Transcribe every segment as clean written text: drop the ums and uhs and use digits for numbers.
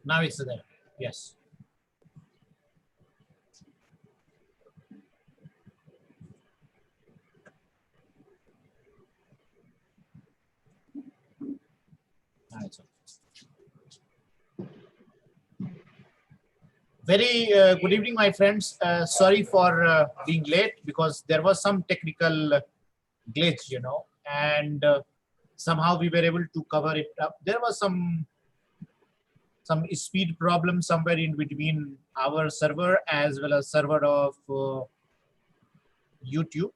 Now it's there. Yes. Now it's okay. Very good evening, my friends. Sorry for being late because there was some technical glitch, and somehow we were able to cover it up. There was some speed problem somewhere in between our server as well as server of YouTube,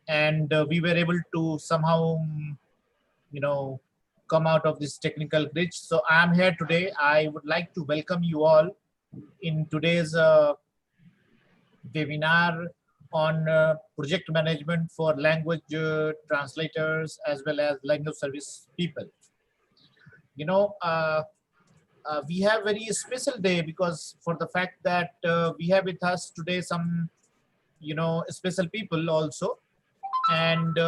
and we were able to somehow, come out of this technical glitch. So I'm here today. I would like to welcome you all in today's webinar on project management for language translators as well as language service people. We have very special day because for the fact that we have with us today some, special people also. And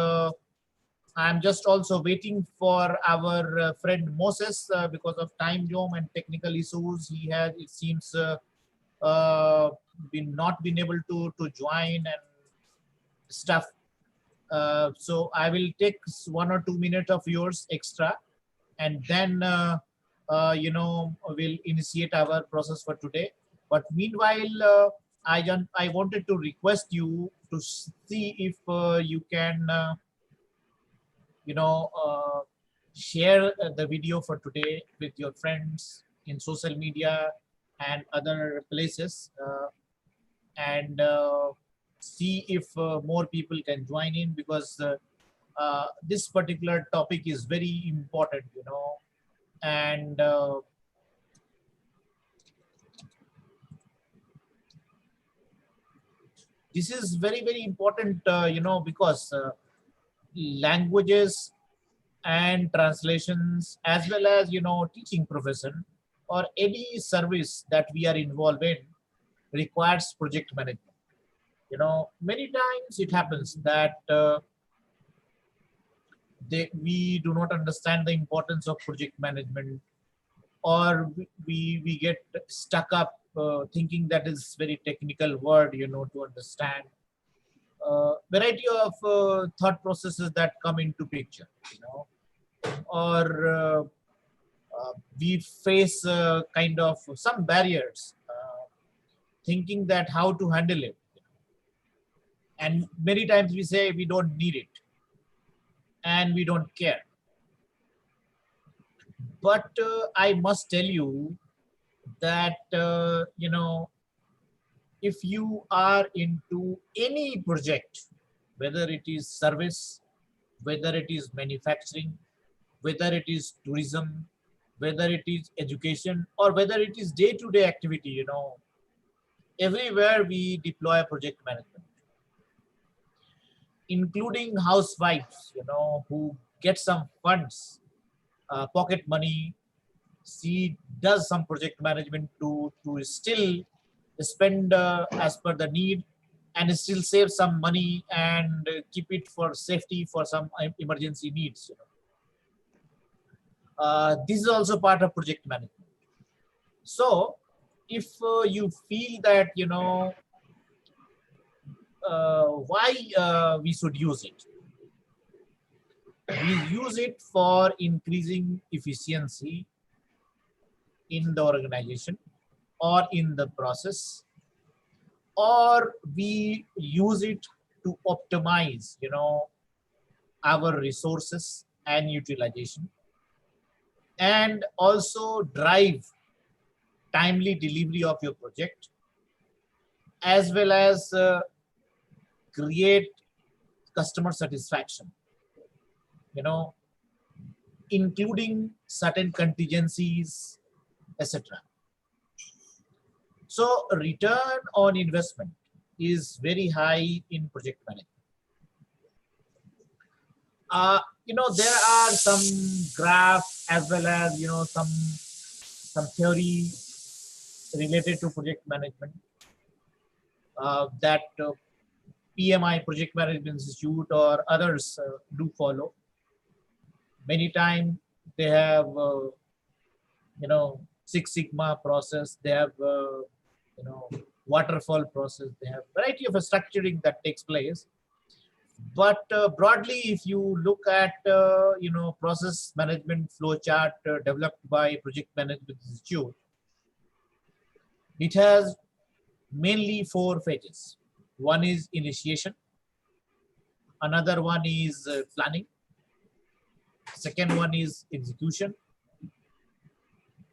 I'm just also waiting for our friend Moses because of time zone and technical issues. He has, it seems, not been able to join and stuff. So I will take 1 or 2 minutes of yours extra, and then we'll initiate our process for today. But meanwhile, I wanted to request you to see if you can share the video for today with your friends in social media and other places, and see if more people can join in, because this particular topic is very important, and this is very, very important, because languages and translations as well as, teaching profession or any service that we are involved in requires project management. Many times it happens that we do not understand the importance of project management, or we get stuck up thinking that is very technical word, to understand. Variety of thought processes that come into picture, or we face kind of some barriers, thinking that how to handle it. And many times we say we don't need it and we don't care. But I must tell you that, if you are into any project, whether it is service, whether it is manufacturing, whether it is tourism, whether it is education, or whether it is day-to-day activity, everywhere we deploy project management, including housewives, who get some funds, pocket money. She does some project management to still spend as per the need, and still save some money and keep it for safety for some emergency needs. This is also part of project management. So if you feel that, why we should use it, we use it for increasing efficiency in the organization or in the process, or we use it to optimize, our resources and utilization, and also drive timely delivery of your project, as well as create customer satisfaction, including certain contingencies, etc. So return on investment is very high in project management. There are some graphs as well as, some theory related to project management that PMI, Project Management Institute, or others do follow. Many times they have, Six Sigma process, they have waterfall process, they have variety of structuring that takes place. But broadly, if you look at process management flowchart developed by Project Management Institute, it has mainly four phases. One is initiation, another one is planning, second one is execution,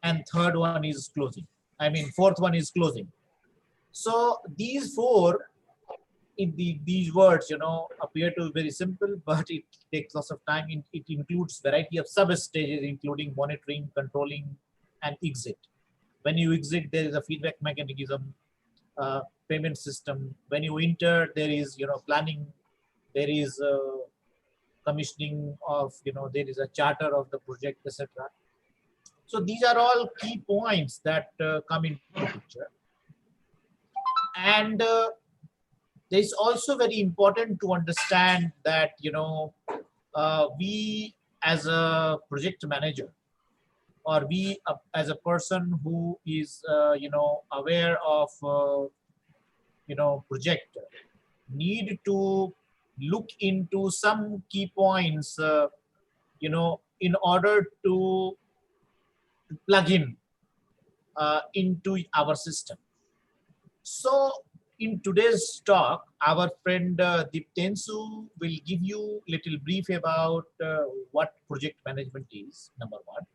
and third one is closing. I mean, fourth one is closing. So these four, these words, appear to be very simple, but it takes lots of time. It includes variety of sub-stages, including monitoring, controlling, and exit. When you exit, there is a feedback mechanism, payment system. When you enter, there is, planning, there is commissioning of, there is a charter of the project, etc. So these are all key points that come into the picture. And it's also very important to understand that, we as a project manager, or we as a person who is, aware of, project, need to look into some key points, in order to plug in into our system. So in today's talk, our friend Diptensu will give you a little brief about what project management is, number one.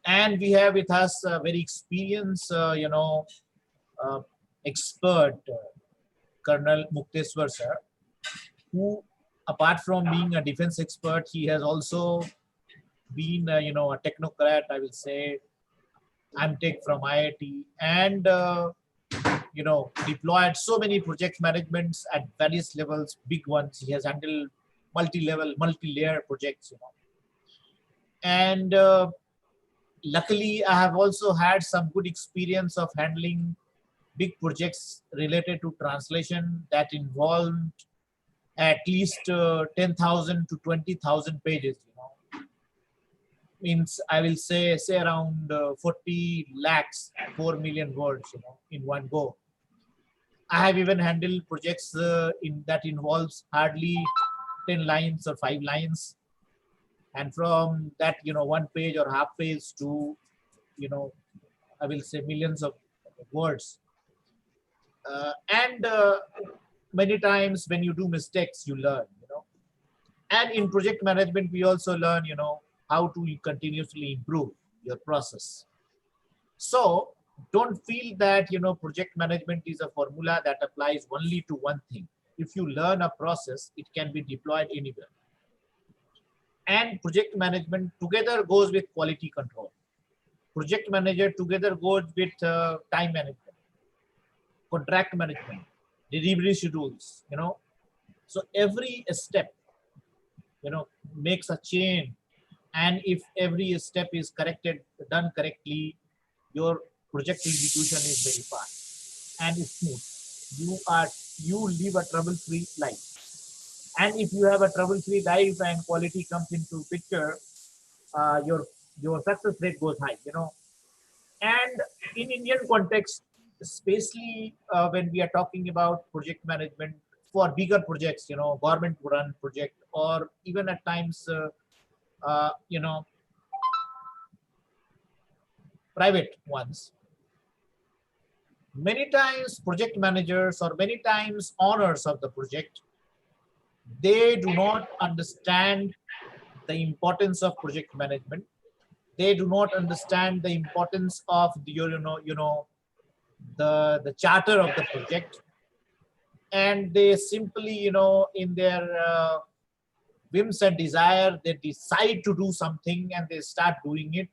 And we have with us a very experienced, expert, Colonel Mukteshwar sir, who, apart from being a defense expert, he has also been, a technocrat, I will say. I'm Tech from IIT, and deployed so many project managements at various levels, big ones. He has handled multi-level, multi-layer projects, and luckily I have also had some good experience of handling big projects related to translation that involved at least 10,000 to 20,000 pages, means I will say around 40 lakhs, 4 million words, in one go. I have even handled projects in that involves hardly 10 lines or 5 lines. And from that, 1 page or half page to, I will say millions of words. And many times when you do mistakes, you learn, And in project management, we also learn, how to continuously improve your process. So don't feel that, project management is a formula that applies only to one thing. If you learn a process, it can be deployed anywhere. And project management together goes with quality control. Project manager together goes with time management, contract management, delivery schedules, So every step, makes a chain. And if every step is done correctly, your project execution is very fast and smooth. You live a trouble-free life. And if you have a trouble-free life and quality comes into picture, your success rate goes high, And in Indian context, especially when we are talking about project management for bigger projects, government-run project, or even at times, private ones. Many times project managers or many times owners of the project, they do not understand the importance of project management. They do not understand the importance of the, the charter of the project. And they simply, in their whims and desire, they decide to do something and they start doing it.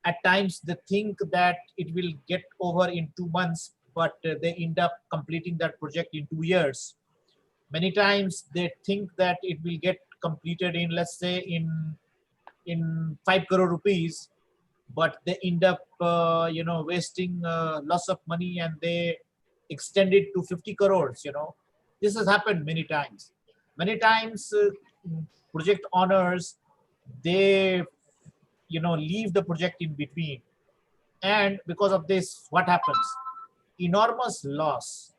At times they think that it will get over in 2 months, but they end up completing that project in 2 years. Many times they think that it will get completed in, let's say, in 5 crore rupees, but they end up, wasting lots of money and they extend it to 50 crores, This has happened many times. Many times project owners, they leave the project in between. And because of this, what happens? Enormous loss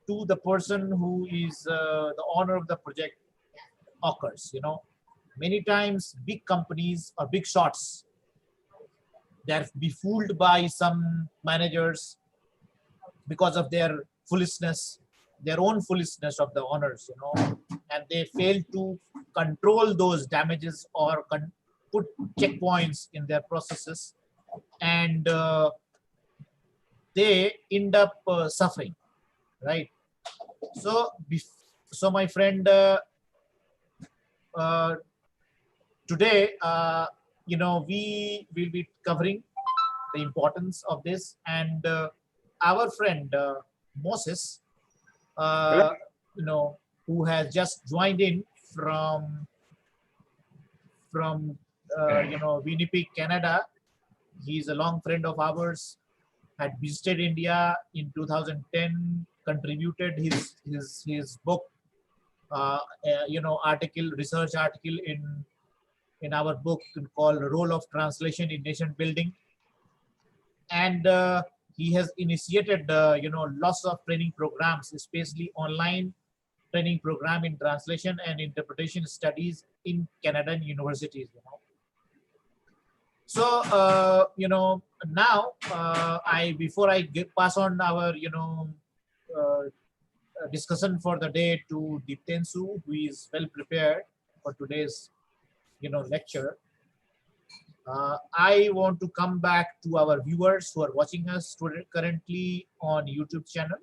to the person who is the owner of the project occurs. Many times big companies or big shots, they're befooled by some managers because of their foolishness, their own foolishness of the owners, and they fail to control those damages or put checkpoints in their processes, and they end up suffering, right? So, so my friend, today, we will be covering the importance of this, and our friend Moses, who has just joined in from Winnipeg, Canada. He's a long friend of ours. Had visited India in 2010. Contributed his book, research article in our book called "Role of Translation in Nation Building," and he has initiated lots of training programs, especially online training program in translation and interpretation studies in Canadian universities. So now before I pass on our discussion for the day to Diptensu, who is well prepared for today's lecture. I want to come back to our viewers who are watching us currently on YouTube channel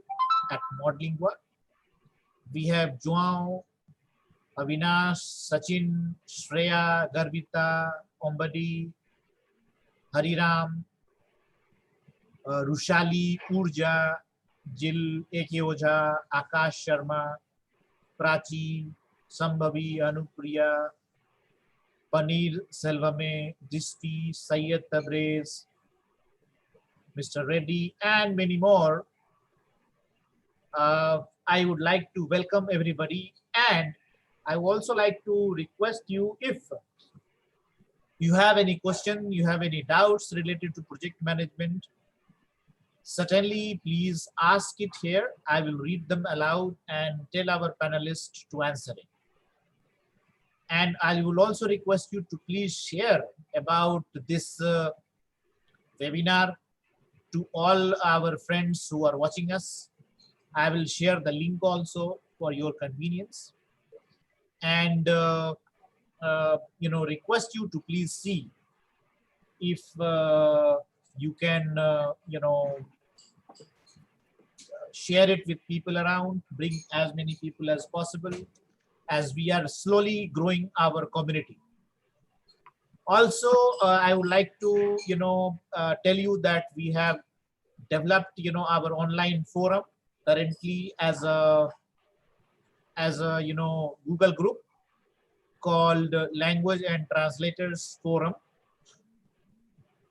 at Modlingua. We have João, Avinash, Sachin, Shreya, Garbita, Ombadi, Hariram, Rushali, Urja, Jill, A.K. Ojha, Akash Sharma, Prachi, Sambhavi, Anupriya, Paneer Selvame, Disti, Syed Tabrez, Mr. Reddy, and many more. I would like to welcome everybody, and I would also like to request you, if you have any question, you have any doubts related to project management, certainly please ask it here. I will read them aloud and tell our panelists to answer it. And I will also request you to please share about this webinar to all our friends who are watching us. I will share the link also for your convenience, and request you to please see if you can share it with people around, bring as many people as possible, as we are slowly growing our community. Also, I would like to tell you that we have developed our online forum currently as a Google group called Language and Translators Forum.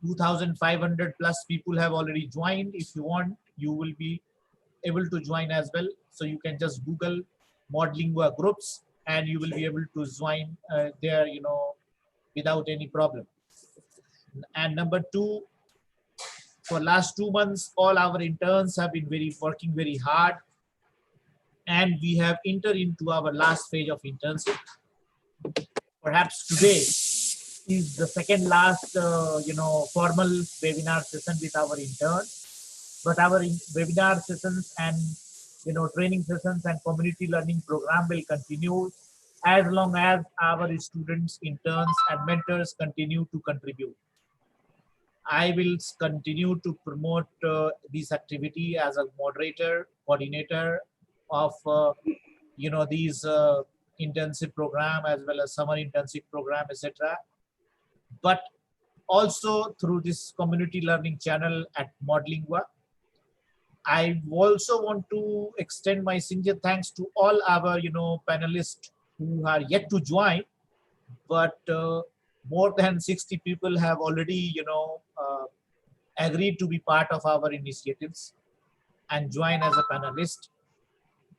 2,500 plus people have already joined. If you want, you will be able to join as well. So you can just Google Modlingua groups and you will be able to join there, without any problem. And number two, for last 2 months, all our interns have been working very hard, and we have entered into our last phase of internship. Perhaps today is the second last, formal webinar session with our interns. But our webinar sessions and, training sessions and community learning program will continue as long as our students, interns, and mentors continue to contribute. I will continue to promote this activity as a moderator, coordinator of, these internship program as well as summer internship program, etc. But also through this community learning channel at Modlingua. I also want to extend my sincere thanks to all our, panelists who are yet to join, but more than 60 people have already, agreed to be part of our initiatives and join as a panelist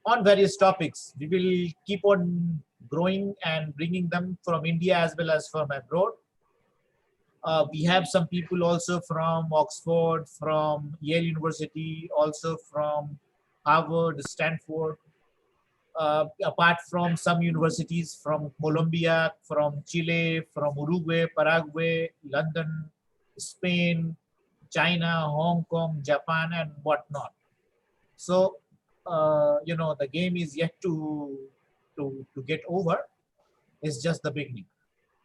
on various topics. We will keep on growing and bringing them from India as well as from abroad. We have some people also from Oxford, from Yale University, also from Harvard, Stanford, apart from some universities from Colombia, from Chile, from Uruguay, Paraguay, London, Spain, China, Hong Kong, Japan, and whatnot. So, the game is yet to get over. It's just the beginning.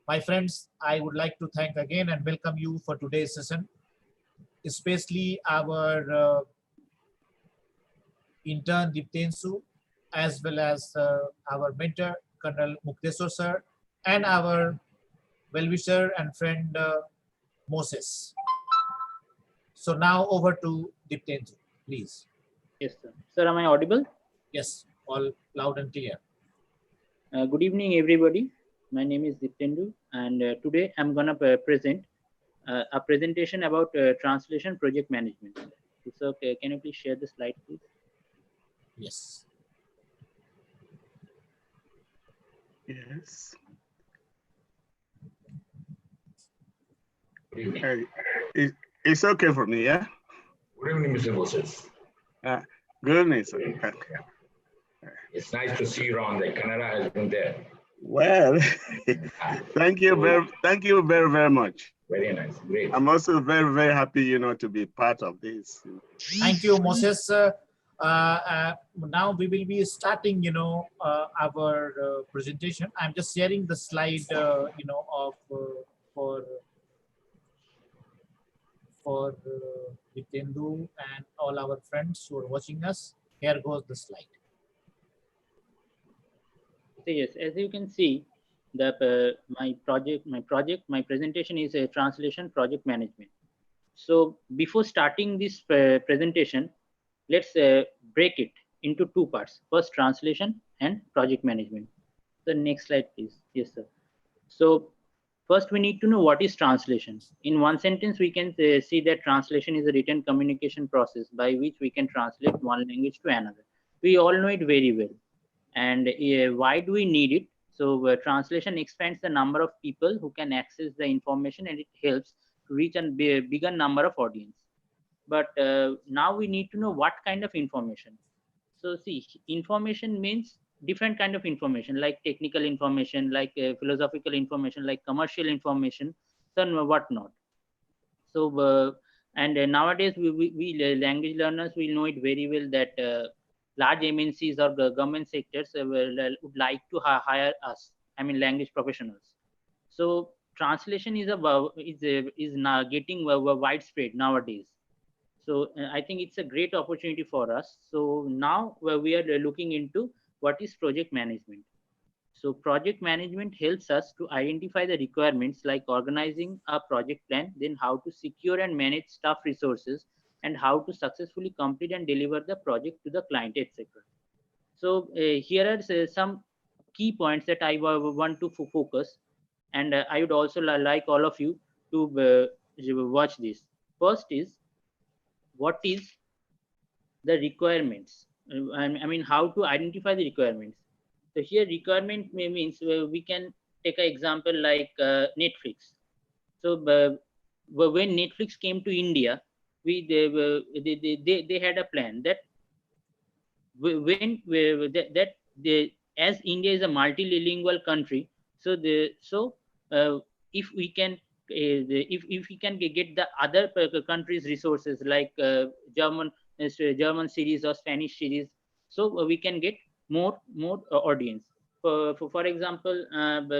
My friends, I would like to thank again and welcome you for today's session, especially our intern Diptensu, as well as our mentor, Colonel Mukteshwar sir, and our well-wisher and friend Moses. So now over to Diptensu, please. Yes, sir. Sir, am I audible? Yes, all loud and clear. Good evening, everybody. My name is Diptendu, and today I'm gonna present a presentation about translation project management. So, can you please share the slide, please? Yes. Yes. Good Hey, it's okay for me, yeah? evening, Mr. Moses. Good evening, sir. It's nice to see you on the Canada has been there. Well, thank you very much. Very nice, great. I'm also very, very happy, to be part of this. Thank you, Moses. Now we will be starting, our presentation. I'm just sharing the slide, for Jitendu and all our friends who are watching us. Here goes the slide. So yes, as you can see, my presentation is a translation project management. So before starting this presentation, let's break it into two parts. First, translation and project management. The next slide, please. Yes, sir. So first, we need to know what is translation. In one sentence, we can see that translation is a written communication process by which we can translate one language to another. We all know it very well. And why do we need it? So translation expands the number of people who can access the information, and it helps to reach a bigger number of audience. But now we need to know what kind of information. So see, information means different kind of information, like technical information, like philosophical information, like commercial information, so whatnot. So and nowadays we language learners will know it very well that large MNCs or the government sectors would like to hire us, I mean language professionals. So translation is now getting widespread nowadays. So I think it's a great opportunity for us. So now we are looking into what is project management. So project management helps us to identify the requirements, like organizing a project plan, then how to secure and manage staff resources, and how to successfully complete and deliver the project to the client, etc. So here are some key points that I want to focus, and I would also like all of you to watch this. First is, what is the requirements? I mean, how to identify the requirements. So here requirement means we can take an example like Netflix. So when Netflix came to India, they had a plan that as India is a multilingual country, so if we can if we can get the other countries' resources like German series or Spanish series, so we can get more audience. For example,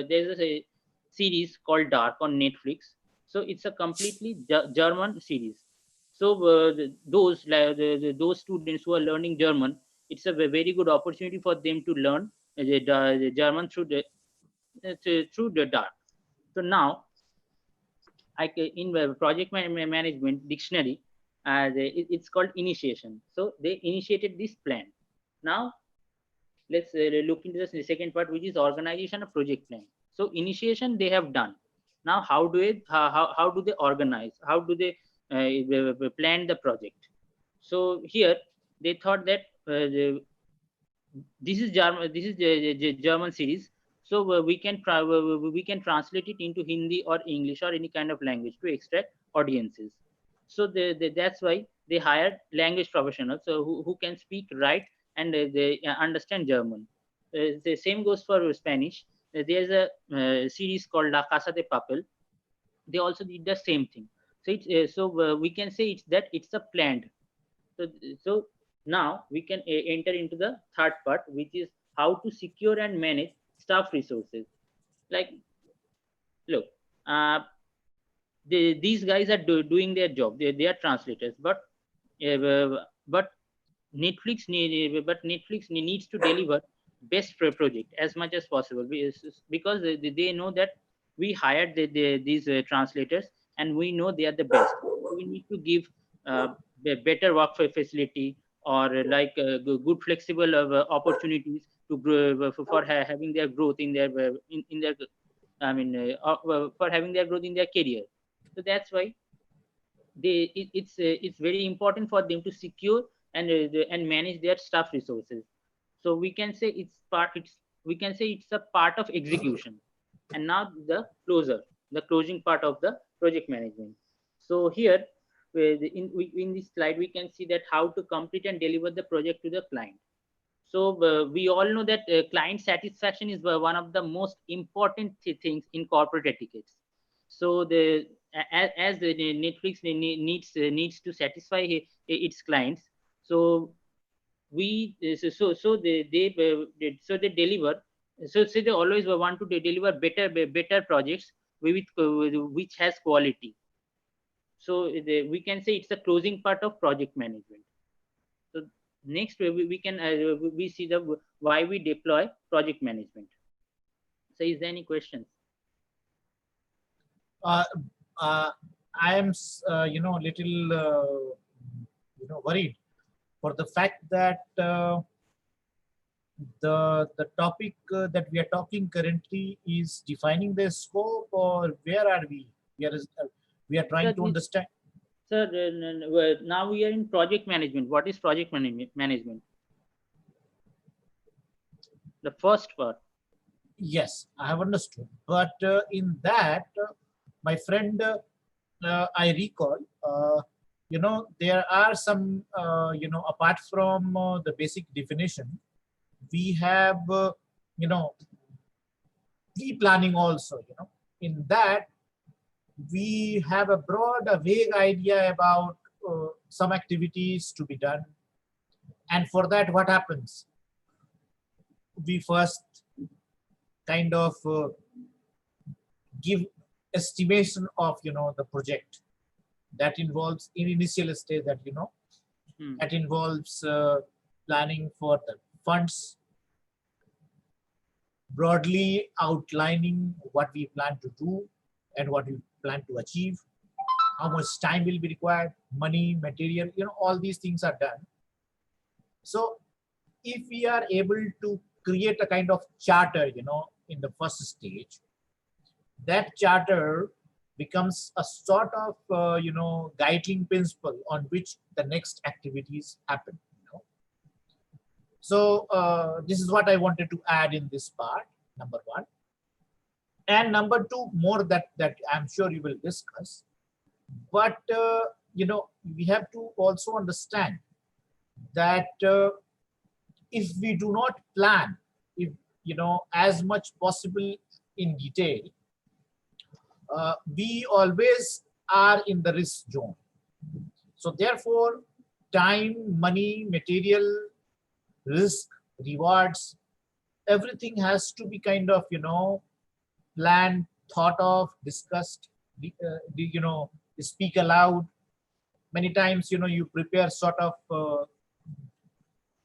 there's a series called Dark on Netflix. So it's a completely German series. So those students who are learning German, it's a very good opportunity for them to learn the German through the Dark. So now, in the project management dictionary, it's called initiation. So they initiated this plan. Now let's look into the second part, which is organization of project plan. So initiation they have done. Now how do they organize? How do they plan the project? So here they thought that this is German series. So we can translate it into Hindi or English or any kind of language to extract audiences. So that's why they hired language professionals, so who can speak, write, and they understand German. The same goes for Spanish. There's a series called La Casa de Papel. They also did the same thing. So we can say it's a planned. So now we can enter into the third part, which is how to secure and manage staff resources. Like, look, uh, these guys are doing their job. They are translators, but Netflix needs to deliver best project as much as possible, because they know that we hired these translators, and we know they are the best. We need to give better work facility, or good flexible opportunities to grow, for having their growth in their in their for having their growth in their career. So that's why it's very important for them to secure and manage their staff resources. So we can say it's a part of execution. And now the closing part of the project management. So here, in this slide, we can see that how to complete and deliver the project to the client. So we all know that client satisfaction is one of the most important things in corporate etiquettes. So as the Netflix needs to satisfy its clients, so we so they deliver. So they always want to deliver better projects which has quality. So we can say it's the closing part of project management. So next we can we see the why we deploy project management. So is there any questions? uh, uh, I am, little, worried for the fact that the topic that we are talking currently is defining the scope, or where are we? We are trying to understand. Sir, now we are in project management. What is project management? The first part. Yes, I have understood. But in that, my friend, I recall, there are some, apart from the basic definition, we have, pre-planning also. In that, we have a broad, a vague idea about some activities to be done. And for that, what happens? We first kind of give estimation of the project that involves in initial stage, that that involves planning for the funds, broadly outlining what we plan to do and what we plan to achieve, how much time will be required, money, material, all these things are done. So if we are able to create a kind of charter, in the first stage, that charter becomes a sort of, guiding principle on which the next activities happen. So this is what I wanted to add in this part, number one. And number two, more that I'm sure you will discuss. But, we have to also understand that if we do not plan, if as much possible in detail, we always are in the risk zone. So therefore, time, money, material, risk, rewards, everything has to be kind of, planned, thought of, discussed, speak aloud. Many times, you prepare sort of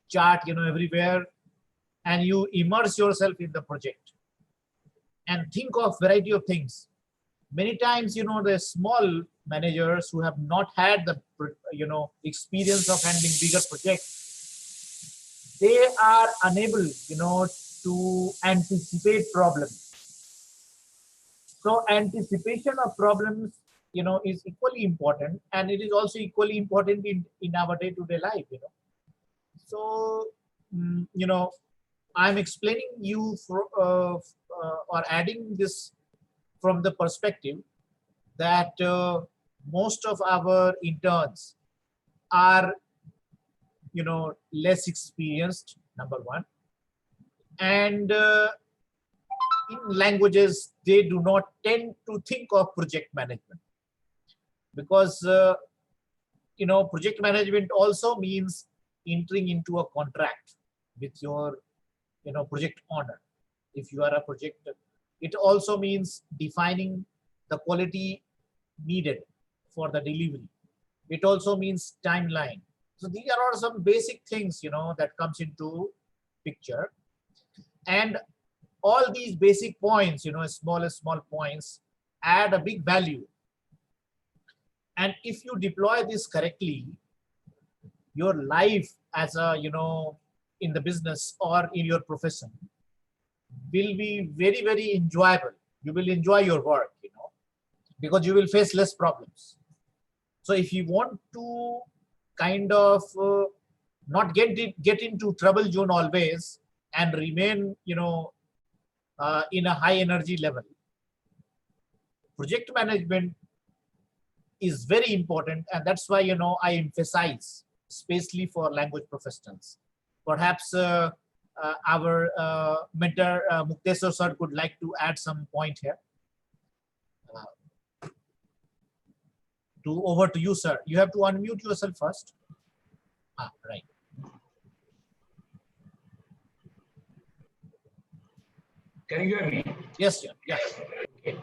chart, everywhere, and you immerse yourself in the project and think of variety of things. Many times, the small managers who have not had the, experience of handling bigger projects, they are unable, to anticipate problems. So anticipation of problems, is equally important, and it is also equally important in our day-to-day life. So, I'm explaining you for, or adding this from the perspective that most of our interns are, less experienced, number one. And in languages, they do not tend to think of project management because, project management also means entering into a contract with your, project owner. If you are a project, it also means defining the quality needed for the delivery. It also means timeline. So these are some basic things, that comes into picture. And all these basic points, small points add a big value. And if you deploy this correctly, your life as a, in the business or in your profession will be very, very enjoyable. You will enjoy your work, because you will face less problems. So if you want to kind of not get into trouble zone always and remain, in a high energy level, project management is very important. And that's why, I emphasize, especially for language professionals. Perhaps our mentor, Mukteshwar sir, could like to add some point here. Over to you, sir. You have to unmute yourself first. Right. Can you hear me? Yes, sir. Yes. Okay.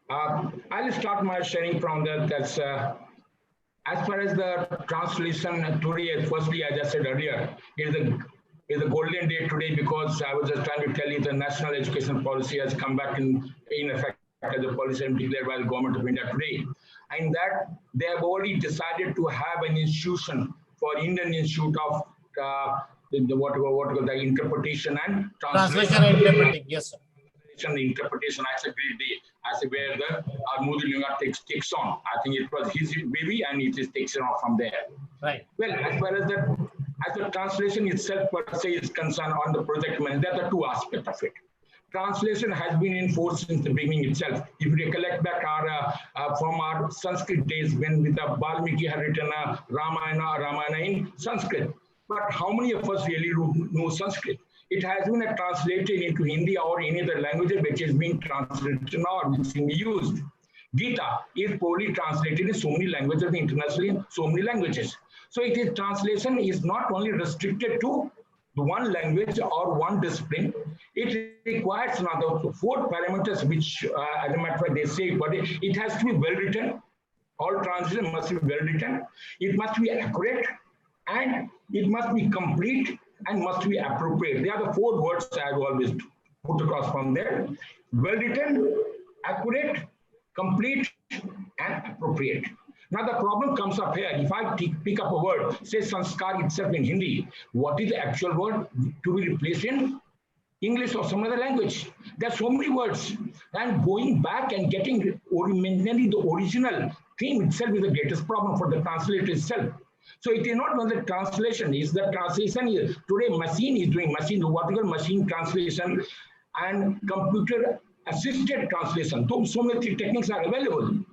I'll start my sharing from that. That's as far as the translation today. Firstly, as I said earlier, is a golden day today because I was just trying to tell you the national education policy has come back in effect as a policy declared by the government of India today. And that they have already decided to have an institution for Indian Institute of the interpretation and translation and interpreting. Yes, sir. The interpretation as a great day, as where the Modlingua takes on. I think it was his baby and it is takes off from there. Right. Well, as far as the translation itself per se is concerned on the project management, there are two aspects of it. Translation has been in force since the beginning itself. If you recollect back from our Sanskrit days when Valmiki had written Ramayana in Sanskrit. But how many of us really know Sanskrit? It has been translated into Hindi or any other language which is being translated or which is being used. Gita is poorly translated in so many languages internationally, in so many languages. So translation is not only restricted to one language or one discipline. It requires another 4 parameters, which, as a matter of fact, they say, but it has to be well written. All translation must be well written. It must be accurate, and it must be complete, and must be appropriate. They are the 4 words I have always put across from there. Well written, accurate, complete, and appropriate. Now the problem comes up here. If I pick up a word, say sanskar itself in Hindi, what is the actual word to be replaced in English or some other language? There are so many words. And going back and getting originally the original theme itself is the greatest problem for the translator itself. So it is not only the translation, it's the translation. Today machine is doing what we call machine translation and computer assisted translation. So many techniques are available.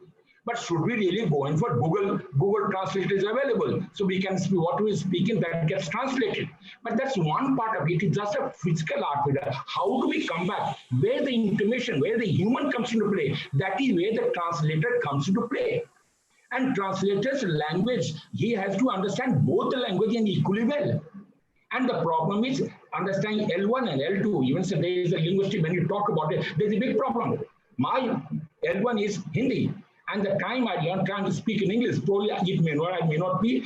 But should we really go in for Google Translate is available. So we can speak what we speak in that gets translated. But that's one part of it. It's just a physical art. How do we come back? Where the information, where the human comes into play, that is where the translator comes into play. And translator's language, he has to understand both the language and equally well. And the problem is understanding L1 and L2. Even so there is a linguistic, when you talk about it, there's a big problem. My L1 is Hindi. And the time I learn trying to speak in English, probably I may not be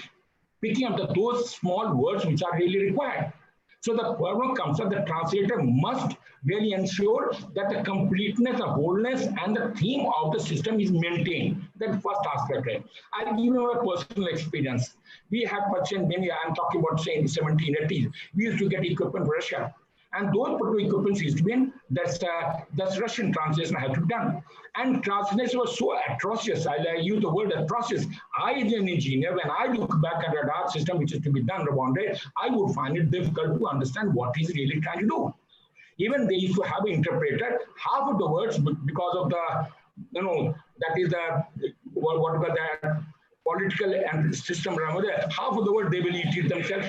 picking up those small words which are really required. So the problem comes that the translator must really ensure that the completeness, the wholeness, and the theme of the system is maintained. That's the first aspect. I'll give you a personal experience. We have purchased many, I'm talking about say in the 1780s, we used to get equipment from Russia. And those particular equipments used to be in, that's Russian translation had to be done. And translation was so atrocious, I use the word atrocious. I, as an engineer, when I look back at a art system which is to be done around it, I would find it difficult to understand what he's really trying to do. Even they used to have an interpreter, half of the words, because of the, that is the, whatever the political and system around there, half of the word they will eat it themselves.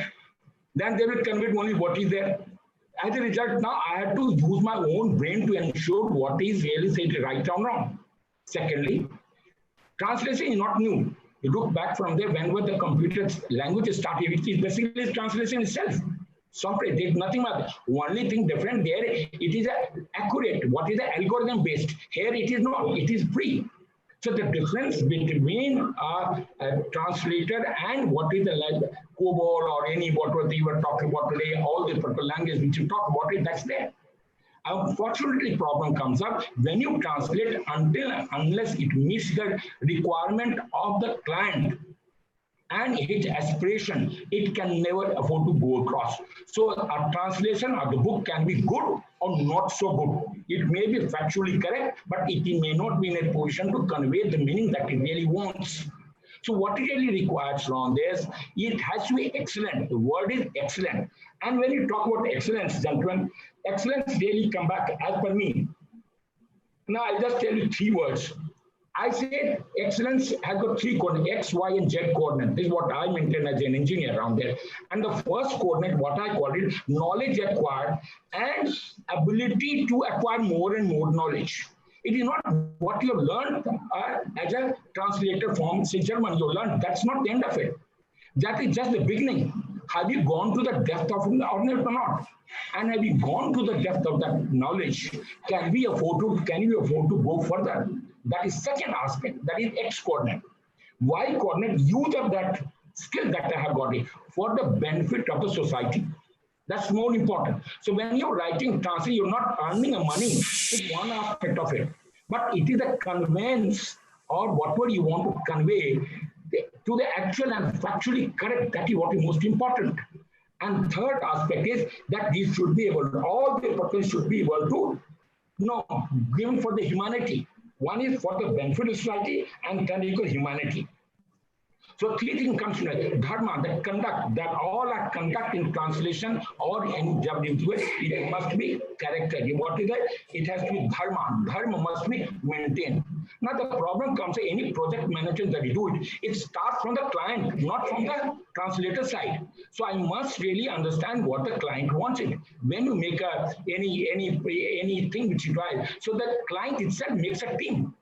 Then they will convey only what is there. As a result, now I had to use my own brain to ensure what is really said right or wrong. Secondly, translation is not new. You look back from there, whenever the computer language started, which is basically translation itself. Software, there's nothing about it. Only thing different there, it is accurate. What is the algorithm based? Here it is not, it is free. So the difference between a translator and what is the COBOL or any whatever you were talking about today, all the particular language which you talk about it, that's there. Unfortunately, problem comes up when you translate unless it meets the requirement of the client and its aspiration, it can never afford to go across. So a translation of the book can be good or not so good. It may be factually correct, but it may not be in a position to convey the meaning that it really wants. So what it really requires from this, it has to be excellent. The word is excellent. And when you talk about excellence, gentlemen, excellence really come back as per me. Now I'll just tell you 3 words. I said excellence has got 3 coordinates, X, Y, and Z coordinate. This is what I maintain as an engineer around there. And the first coordinate, what I call it, knowledge acquired and ability to acquire more and more knowledge. It is not what you have learned as a translator from, say, German, you learned. That's not the end of it. That is just the beginning. Have you gone to the depth of knowledge or not? And have you gone to the depth of that knowledge? Can we afford to go further? That is second aspect. That is X coordinate. Y coordinate, use of that skill that I have got it for the benefit of the society. That's more important. So when you're writing translation, you're not earning a money. It's one aspect of it. But it is a conveyance or whatever you want to convey to the actual and factually correct. That is what is most important. And third aspect is that these should be able, all the purpose should be able to, given for the humanity. One is for the benefit of society and then equal humanity. So 3 things comes to it. Dharma, the conduct, that all are conduct in translation or in WTO, it must be character. What is that? It has to be dharma. Dharma must be maintained. Now the problem comes to any project manager that you do it. It starts from the client, not from the translator side. So I must really understand what the client wants it. When you make anything which you try, so the client itself makes a team.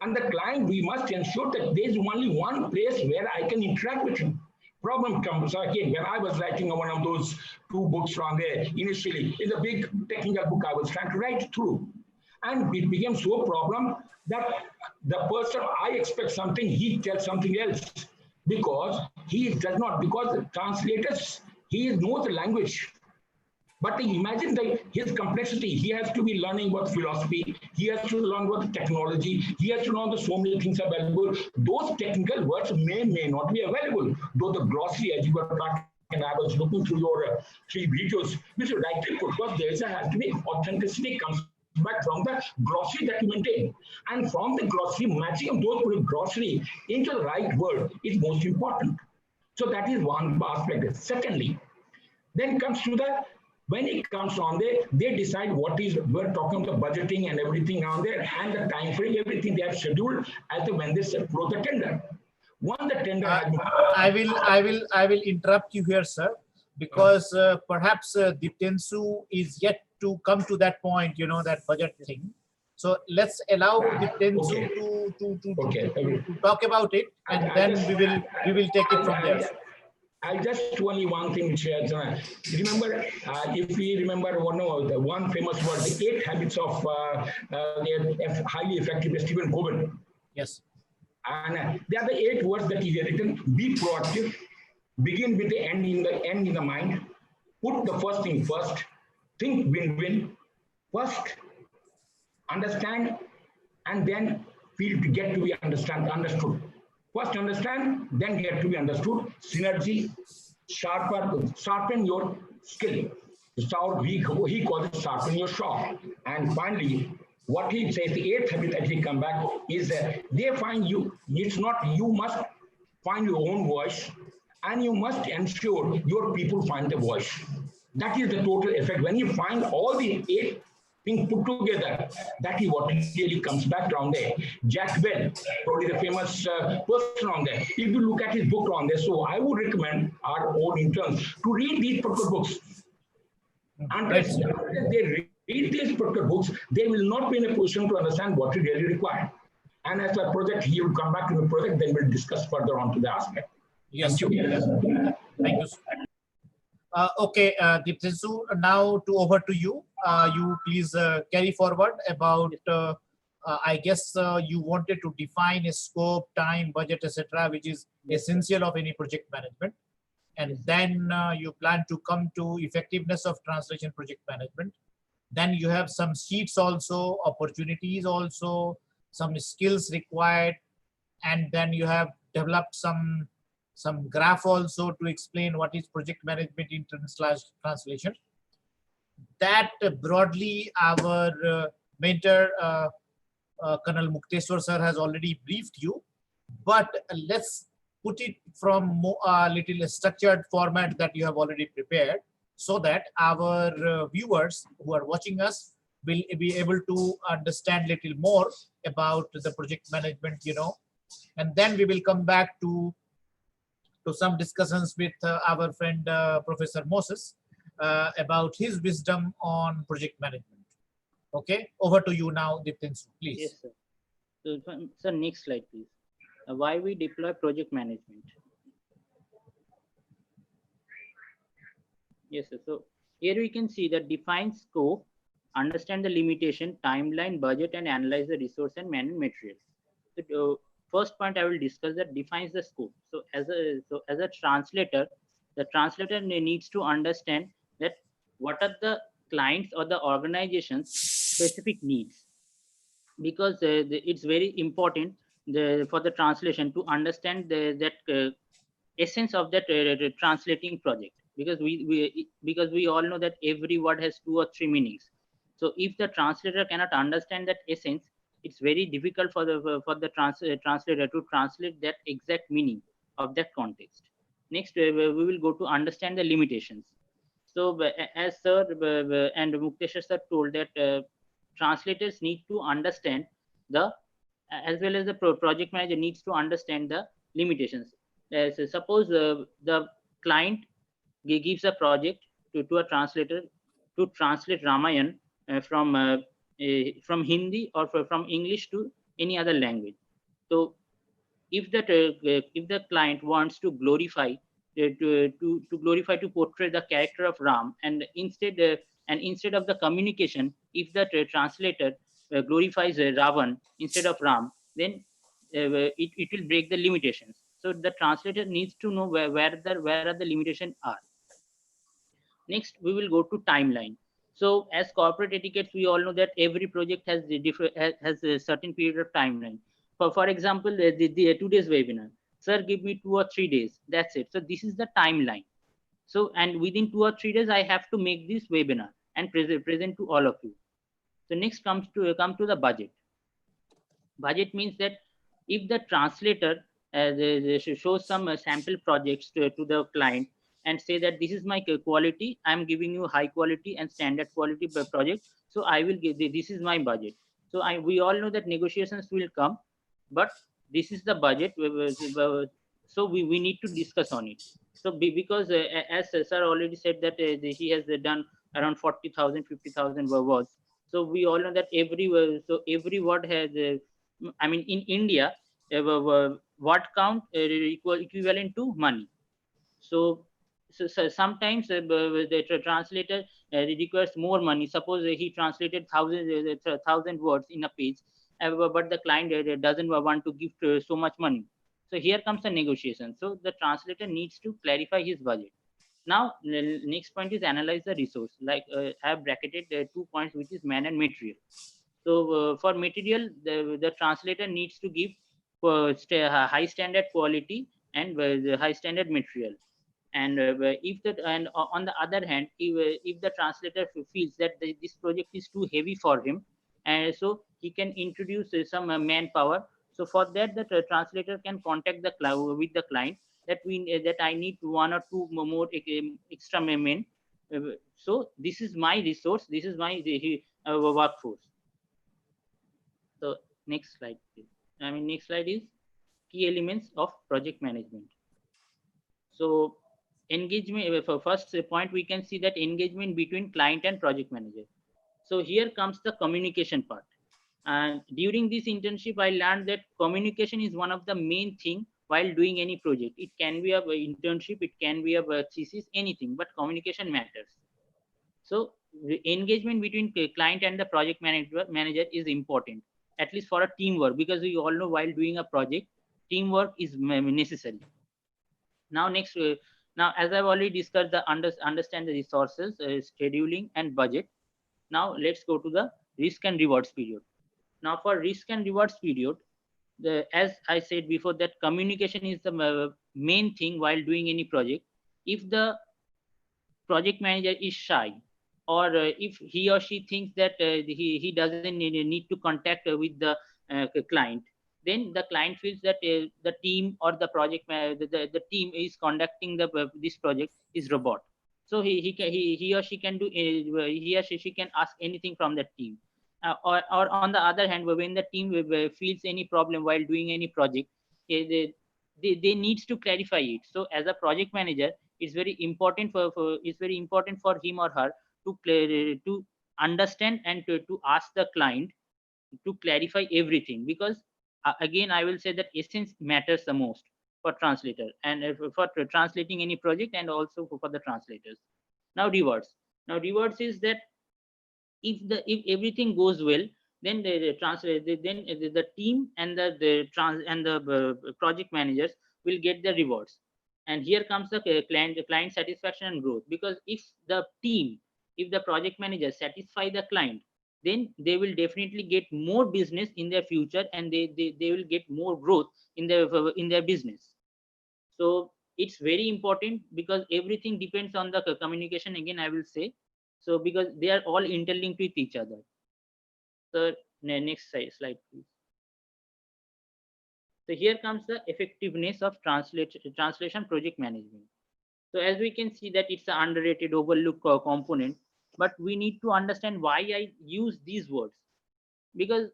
And the client, we must ensure that there is only one place where I can interact with him. Problem comes again, when I was writing one of those 2 books from there, initially, it's a big technical book I was trying to write through. And it became so problem that the person, I expect something, he tells something else. Because he does not, because the translators, he knows the language. But imagine his complexity. He has to be learning about philosophy. He has to learn about technology. He has to learn that so many things are available. Those technical words may not be available. Though the glossary, as you were talking, and I was looking through your 3 videos, which you rightly put, because there has to be authenticity comes back from the glossary that you maintain. And from the glossary, matching those glossary into the right word is most important. So that is one aspect. Secondly, then comes to the, when it comes on there, they decide what is, we're talking about the budgeting and everything on there, and the time frame, everything they have scheduled as to when they close the tender. One, the tender has been... I will interrupt you here, sir, because perhaps Diptensu is yet to come to that point, that budget thing. So let's allow Diptensu to talk about it, and then we will take it from there. I just only one thing which remember, if we remember one famous word, the 8 habits of highly effective Stephen Covey. Yes. And they are the 8 words that he has written. Be proactive, begin with the end in the mind, put the first thing first, think win-win, first understand, and then feel to get to be understood. First understand, then get to be understood. Synergy, sharpen your skill. So he calls it sharpen your saw. And finally, what he says, the eighth habit that he come back is they find you. It's not you must find your own voice, and you must ensure your people find the voice. That is the total effect. When you find all the eight things put together, that is what really comes back down there. Jack Bell, probably the famous person on there. If you look at his book on there, so I would recommend our own interns to read these particular books. Unless they read these particular books, they will not be in a position to understand what is really required. And as a project, he will come back to the project, then we'll discuss further on to the aspect. Yes. Thank you. Thank you. Okay, Deeptinsu, now over to you. You please carry forward about, I guess you wanted to define a scope, time, budget, etc., which is essential of any project management. And then you plan to come to effectiveness of translation project management. Then you have some sheets also, opportunities also, some skills required, and then you have developed some graph also to explain what is project management in translation. That broadly our mentor Colonel Mukteshwar sir has already briefed you, but let's put it from a little structured format that you have already prepared, so that our viewers who are watching us will be able to understand little more about the project management, and then we will come back to some discussions with our friend Professor Moses about his wisdom on project management. Okay, over to you now, Deeptinsu, please. Yes, sir. So, next slide, please. Why we deploy project management? Yes, sir. So here we can see that define scope, understand the limitation, timeline, budget, and analyze the resource and manual material. So, first point I will discuss that defines the scope. So as a translator, the translator needs to understand that what are the clients or the organization's specific needs, because it's very important for the translation to understand that essence of that translating project, because we all know that every word has 2 or 3 meanings. So if the translator cannot understand that essence, it's very difficult for the translator to translate that exact meaning of that context. Next, we will go to understand the limitations. So as sir and Mukteshwar sir told that translators need to understand as well as the project manager needs to understand the limitations. So suppose the client gives a project to a translator to translate Ramayana from Hindi or from English to any other language. So if the client wants to glorify to portray the character of Ram, and instead of the communication, if the translator glorifies Ravan instead of Ram, then it will break the limitations. So the translator needs to know where are the limitations are. Next, we will go to timeline. So as corporate etiquettes, we all know that every project has a certain period of timeline. For example, today's webinar, sir, give me 2 or 3 days. That's it. So this is the timeline. So, and within 2 or 3 days, I have to make this webinar and present to all of you. So next come to the budget. Budget means that if the translator shows some sample projects to the client and say that this is my quality, I'm giving you high quality and standard quality per project, so I will give, this is my budget. So we all know that negotiations will come, but this is the budget, so we need to discuss on it. So because as sir already said that he has done around 40,000 50,000 words, so we all know that every word has I mean, in India word count equivalent to money. So sometimes the translator requires more money. Suppose he translated 1,000 words in a page, but the client doesn't want to give so much money. So here comes the negotiation. So the translator needs to clarify his budget. Now, the next point is analyze the resource. Like I have bracketed 2 points, which is man and material. So for material, the translator needs to give high standard quality and high standard material. And if that, and on the other hand, if the translator feels that this project is too heavy for him, and so he can introduce some manpower. So for that, the translator can contact the with the client that that I need one or two more extra men. So this is my resource. This is my workforce. So next slide, please. Next slide is key elements of project management. So engagement, for first point, we can see that engagement between client and project manager. So here comes the communication part. And during this internship, I learned that communication is one of the main thing while doing any project. It can be a internship, it can be a thesis, anything, but communication matters. So engagement between client and the project manager is important, at least for a teamwork, because we all know while doing a project, teamwork is necessary. Now next, now as I've already discussed, the understand the resources, scheduling and budget. Now let's go to the risk and rewards period. Now for risk and rewards period, as I said before, that communication is the main thing while doing any project. If the project manager is shy, or if he or she thinks that he doesn't need to contact with the client, then the client feels that the team or the project the team is conducting the this project is robot. So he or she can do he or she can ask anything from that team. Or on the other hand, when the team feels any problem while doing any project, they needs to clarify it. So as a project manager, it's very important for him or her to understand and to ask the client to clarify everything, because again I will say that essence matters the most for translator and for translating any project, and also for the translators. Now rewards is that if everything goes well, then the team and the project managers will get the rewards. And here comes the client satisfaction and growth, because if the team, if the project manager satisfy the client, then they will definitely get more business in their future, and they will get more growth in their business. So it's very important, because everything depends on the communication, again I will say. So because they are all interlinked with each other. So next slide, please. So here comes the effectiveness of translation project management. So as we can see that it's an underrated, overlooked component, but we need to understand why I use these words. Because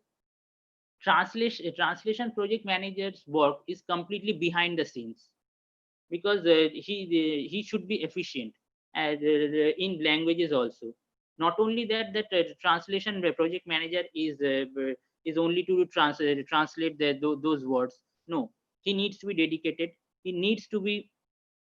translation project manager's work is completely behind the scenes, because he should be efficient in languages also. Not only that, translation project manager is only to translate those words. No, he needs to be dedicated. He needs to be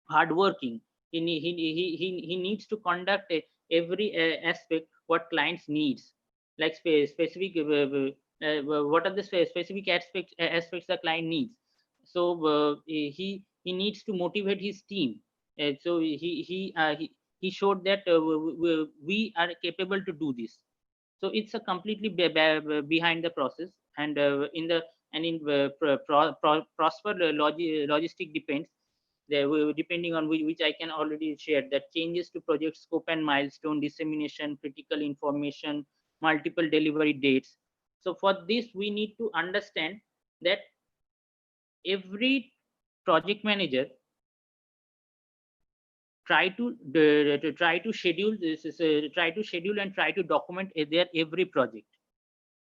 hardworking. He needs to conduct every aspect what clients needs, like specific what are the specific aspects the client needs. So he needs to motivate his team. So he showed that we are capable to do this. So it's a completely behind the process, and in prosper logistic depends. Depending on which I can already share, that changes to project scope and milestone, dissemination, critical information, multiple delivery dates. So for this, we need to understand that every project manager try to schedule this, try to schedule and try to document their every project,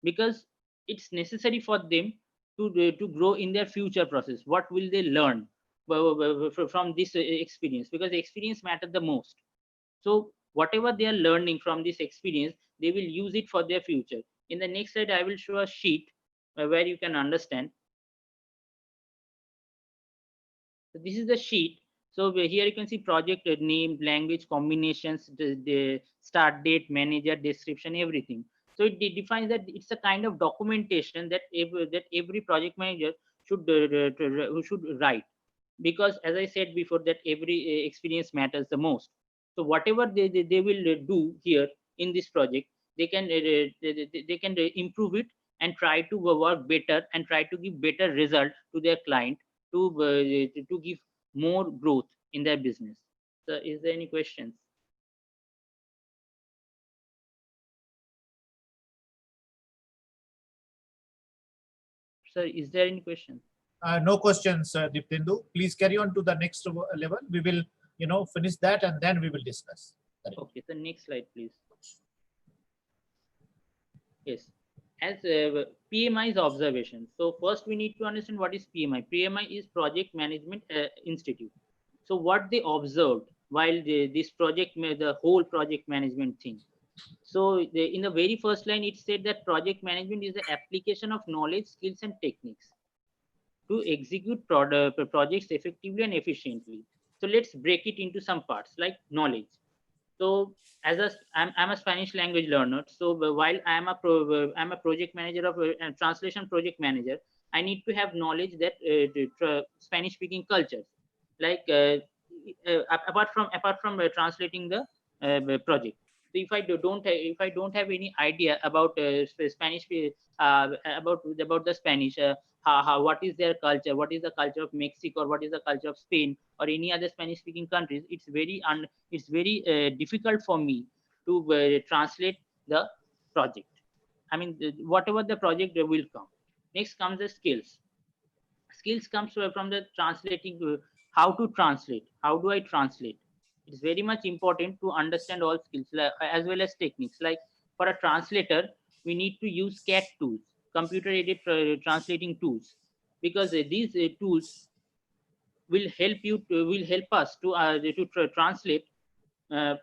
because it's necessary for them to grow in their future process. What will they learn from this experience, because the experience matters the most. So whatever they are learning from this experience, they will use it for their future. In the next slide, I will show a sheet where you can understand. So this is the sheet. So here you can see project name, language combinations, the start date, manager, description, everything. So it defines that it's a kind of documentation that every project manager should write, because as I said before, that every experience matters the most. So whatever they will do here in this project, they can improve it and try to work better and try to give better result to their client, to give more growth in their business. So is there any questions? Sir, is there any question? No questions, Diptendu. Please carry on to the next level. We will, finish that and then we will discuss. Okay, the next slide, please. Yes, as PMI is observation. So first we need to understand what is PMI. PMI is Project Management Institute. So what they observed while this project, the whole project management thing. So in the very first line, it said that project management is the application of knowledge, skills, and techniques to execute projects effectively and efficiently. So let's break it into some parts like knowledge. So I'm a Spanish language learner. So while I'm a project manager of translation project manager, I need to have knowledge that Spanish speaking cultures, like apart from translating the project. So if I don't have any idea about Spanish, about the Spanish, what is their culture, what is the culture of Mexico, or what is the culture of Spain, or any other Spanish speaking countries, it's very difficult for me to translate the project. I mean, whatever the project will come. Next comes the skills. Skills comes from the translating, how to translate, how do I translate. It's very much important to understand all skills as well as techniques. Like for a translator, we need to use CAT tools, computer aided translating tools, because these tools will help us to translate uh,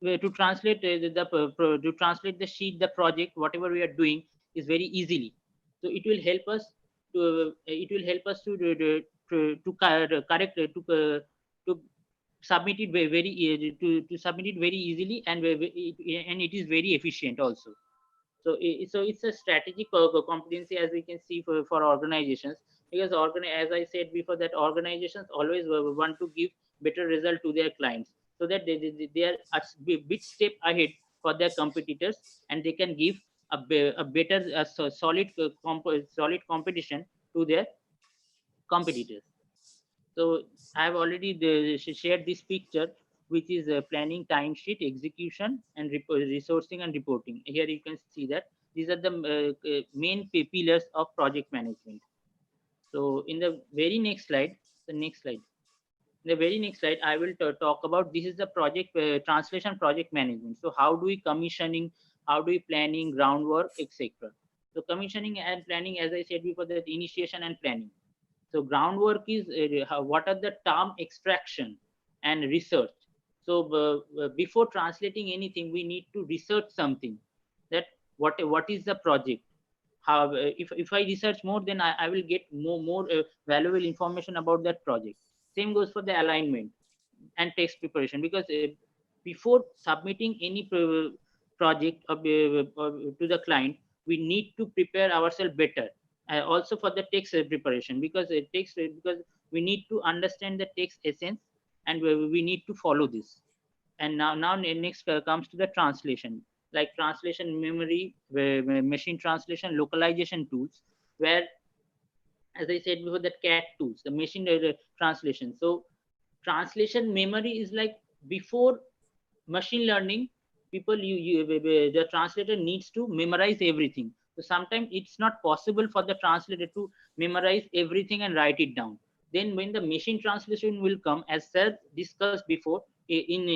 to translate the sheet, the project, whatever we are doing is very easily. So it will help us correct to submit it to submit it very easily, and it is very efficient also. So it's a strategic competency, as we can see for organizations, because as I said before, that organizations always want to give better result to their clients, so that they are a bit step ahead for their competitors, and they can give a better solid solid competition to their competitors. So I've already shared this picture, which is planning, timesheet, execution, and resourcing and reporting. Here you can see that these are the main pillars of project management. So in the very next slide, in the very next slide, I will talk about, this is the project translation project management. So how do we commissioning, how do we planning, groundwork, etc. So commissioning and planning, as I said before, the initiation and planning. So groundwork is what are the term extraction and research. So before translating anything, we need to research something, that what is the project. How if I research more, then I will get more valuable information about that project. Same goes for the alignment and text preparation, because before submitting any project to the client, we need to prepare ourselves better. Also for the text preparation, because because we need to understand the text essence, and we need to follow this. And now next comes to the translation, like translation memory, machine translation, localization tools, where, as I said before, that CAT tools, the machine translation. So translation memory is like, before machine learning, the translator needs to memorize everything. So sometimes it's not possible for the translator to memorize everything and write it down. Then when the machine translation will come, as sir discussed before in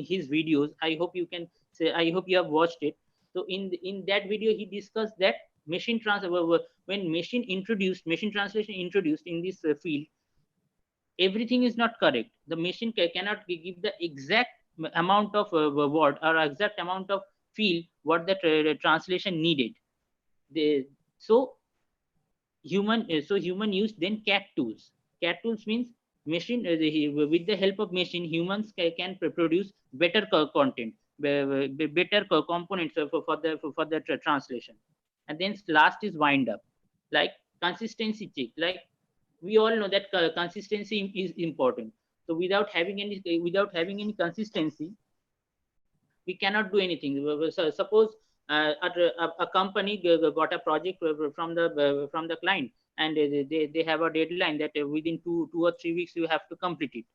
his videos, I hope you can say, I hope you have watched it. So in that video, he discussed that when machine translation introduced in this field, everything is not correct. The machine cannot give the exact amount of word or exact amount of feel what the translation needed. So human used then CAT tools. CAT tools means machine with the help of machine, humans can produce better content, better components for the translation. And then last is wind up, like consistency check. Like we all know that consistency is important. So without having any consistency, we cannot do anything. So suppose a company got a project from the client, and they have a deadline that within 2 or 3 weeks you have to complete it.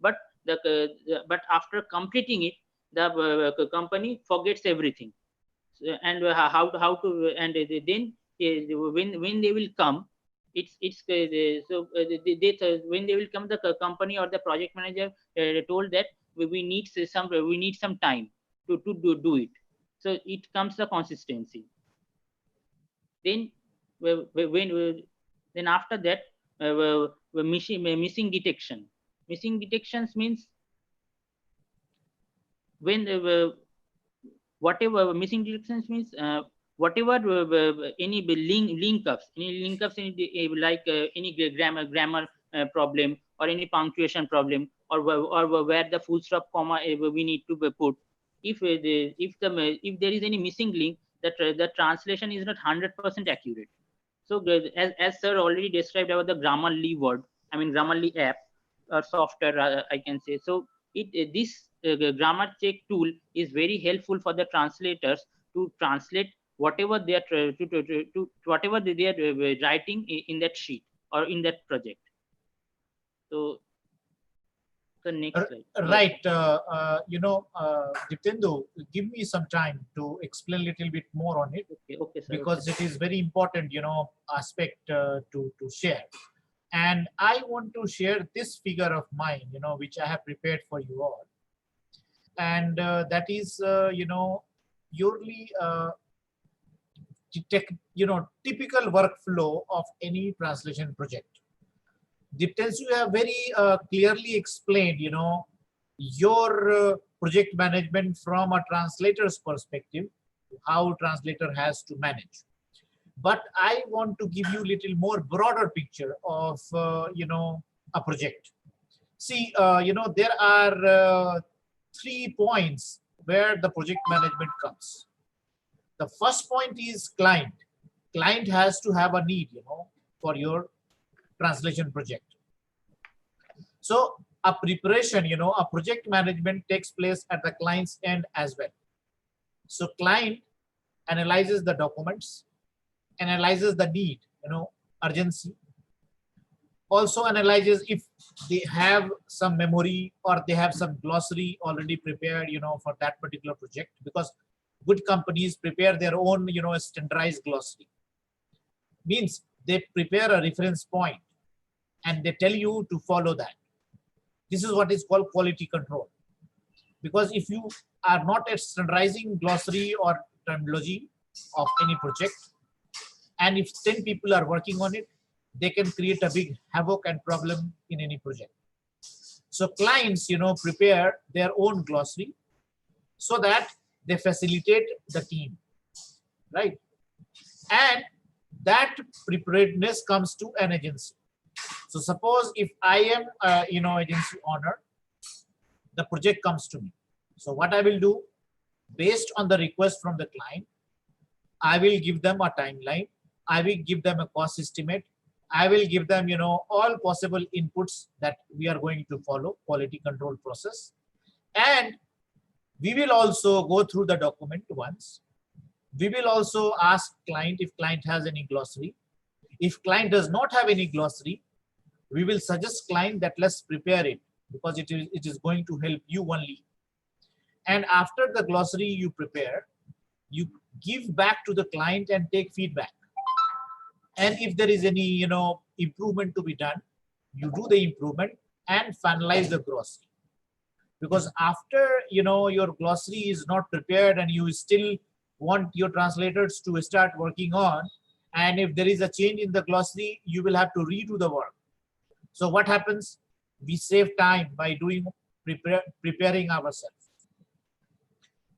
But but after completing it, the company forgets everything. So, and how to and then when they will come, it's when they will come, the company or the project manager told that we need some time to do it. So it comes the consistency. Then then after that, missing detection. Missing detections means when whatever missing detections means whatever any link ups, like any grammar problem, or any punctuation problem, or where the full stop comma we need to put. If there is any missing link, that the translation is not 100% accurate. So as sir already described about the Grammarly word, I mean Grammarly app or software, I can say. So this grammar check tool is very helpful for the translators to translate whatever they are to whatever they are writing in that sheet or in that project. So the next slide. Right. Jitendu, give me some time to explain a little bit more on it. Okay, sir, because it is very important, aspect to share. And I want to share this figure of mine, which I have prepared for you all. And that is, purely, typical workflow of any translation project. Depends, you have very clearly explained, your project management from a translator's perspective, how translator has to manage. But I want to give you a little more broader picture of, a project. See, there are 3 points where the project management comes. The first point is client. Client has to have a need, for your translation project. So a preparation, a project management takes place at the client's end as well. So client analyzes the documents, analyzes the need, urgency. Also analyzes if they have some memory or they have some glossary already prepared, for that particular project, because good companies prepare their own, standardized glossary. Means they prepare a reference point and they tell you to follow that. This is what is called quality control. Because if you are not at standardizing glossary or terminology of any project, and if 10 people are working on it, they can create a big havoc and problem in any project. So clients, prepare their own glossary so that they facilitate the team, right? And that preparedness comes to an agency. So suppose if I am, agency owner, the project comes to me. So what I will do, based on the request from the client, I will give them a timeline. I will give them a cost estimate. I will give them, all possible inputs that we are going to follow, quality control process. And we will also go through the document once. We will also ask client if client has any glossary. If client does not have any glossary, we will suggest client that let's prepare it, because it is going to help you only. And after the glossary you prepare, you give back to the client and take feedback. And if there is any, improvement to be done, you do the improvement and finalize the glossary. Because after, your glossary is not prepared and you still want your translators to start working on, and if there is a change in the glossary, you will have to redo the work. So what happens? We save time by preparing ourselves.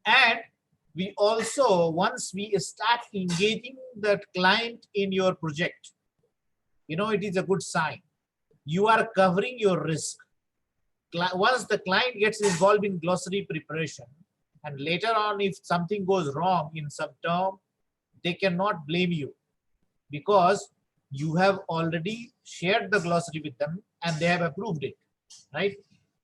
And we also, once we start engaging that client in your project, it is a good sign. You are covering your risk. Once the client gets involved in glossary preparation, and later on if something goes wrong in some term, they cannot blame you, because you have already shared the glossary with them and they have approved it, right?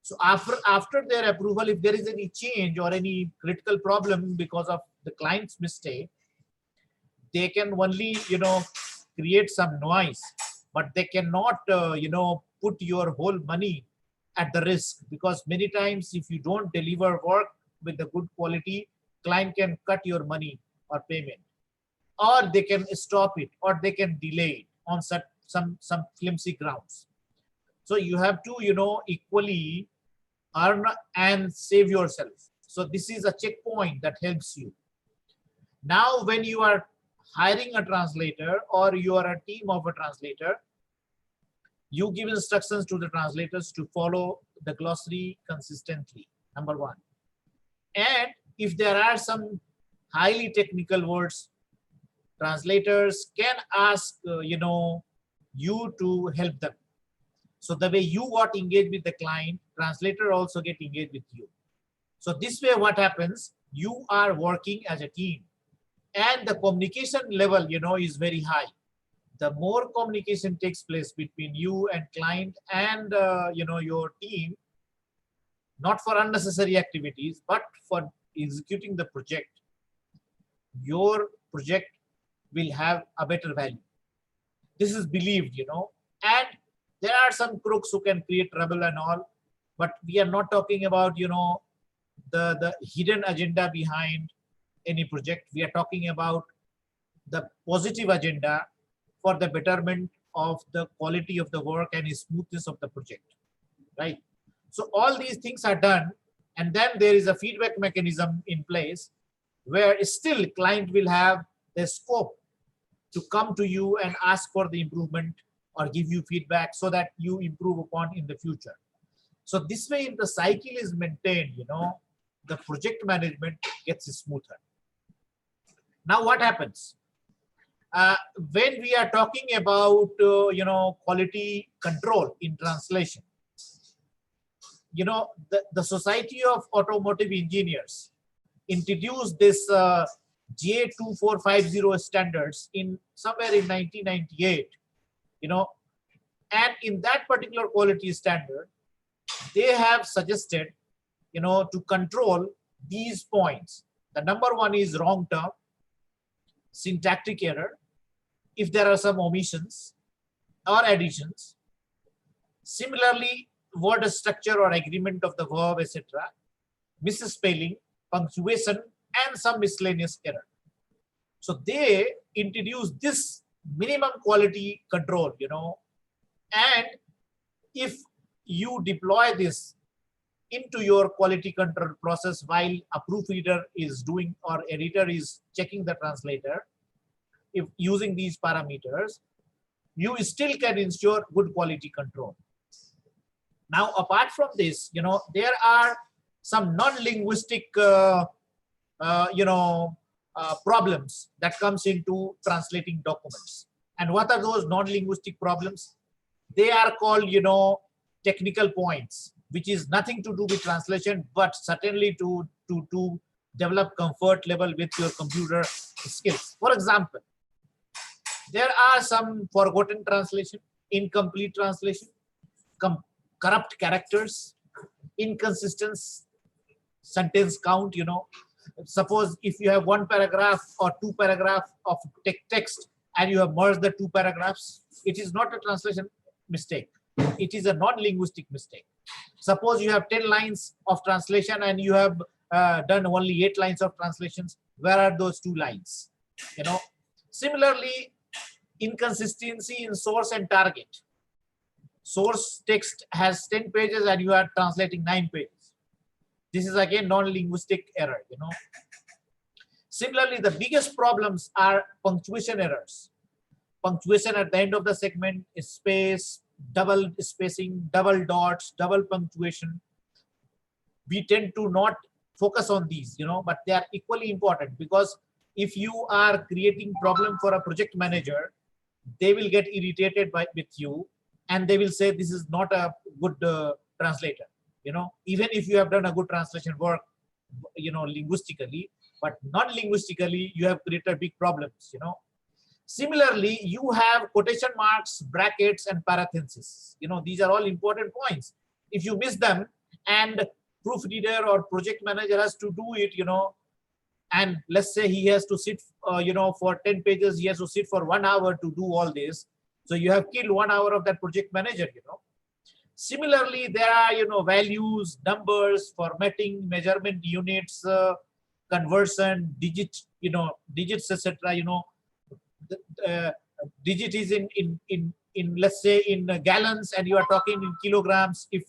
So after their approval, if there is any change or any critical problem because of the client's mistake, they can only, create some noise, but they cannot, put your whole money at the risk, because many times if you don't deliver work with the good quality, client can cut your money or payment, or they can stop it, or they can delay it on some flimsy grounds. So you have to, equally earn and save yourself. So this is a checkpoint that helps you. Now, when you are hiring a translator or you are a team of a translator, you give instructions to the translators to follow the glossary consistently, number one. And if there are some highly technical words, translators can ask, you to help them. So the way you got engaged with the client, translator also get engaged with you. So this way what happens, you are working as a team and the communication level, is very high. The more communication takes place between you and client and, your team, not for unnecessary activities, but for executing the project, your project will have a better value. This is believed, and there are some crooks who can create trouble and all, but we are not talking about, the hidden agenda behind any project. We are talking about the positive agenda for the betterment of the quality of the work and smoothness of the project, right? So all these things are done, and then there is a feedback mechanism in place where still client will have the scope to come to you and ask for the improvement or give you feedback so that you improve upon in the future. So this way, if the cycle is maintained, the project management gets smoother. Now what happens? When we are talking about, quality control in translation, the Society of Automotive Engineers introduced this GA2450 standards in somewhere in 1998, and in that particular quality standard, they have suggested, to control these points. The number one is wrong term, syntactic error, if there are some omissions or additions. Similarly, word structure or agreement of the verb, etc., misspelling, punctuation, and some miscellaneous error. So they introduce this minimum quality control, and if you deploy this into your quality control process while a proofreader is doing or editor is checking the translator, if using these parameters, you still can ensure good quality control. Now, apart from this, there are some non-linguistic, problems that comes into translating documents. And what are those non-linguistic problems? They are called, technical points, which is nothing to do with translation, but certainly to develop comfort level with your computer skills. For example, there are some forgotten translation, incomplete translation, corrupt characters, inconsistent sentence count. Suppose if you have one paragraph or two paragraphs of text and you have merged the two paragraphs, it is not a translation mistake. It is a non-linguistic mistake. Suppose you have 10 lines of translation and you have done only 8 lines of translations. Where are those 2 lines? Similarly, inconsistency in source and target. Source text has 10 pages and you are translating 9 pages. This is again non-linguistic error. Similarly, the biggest problems are punctuation errors. Punctuation at the end of the segment is space, double spacing, double dots, double punctuation. We tend to not focus on these, but they are equally important, because if you are creating problem for a project manager, they will get irritated with you and they will say this is not a good translator. Even if you have done a good translation work, linguistically, but non-linguistically, you have created big problems. Similarly, you have quotation marks, brackets, and parentheses. These are all important points. If you miss them and proofreader or project manager has to do it, and let's say he has to sit, for 10 pages, he has to sit for 1 hour to do all this. So you have killed 1 hour of that project manager, Similarly, there are, values, numbers, formatting, measurement units, conversion, digits, etc. The, digit is in let's say in gallons, and you are talking in kilograms. If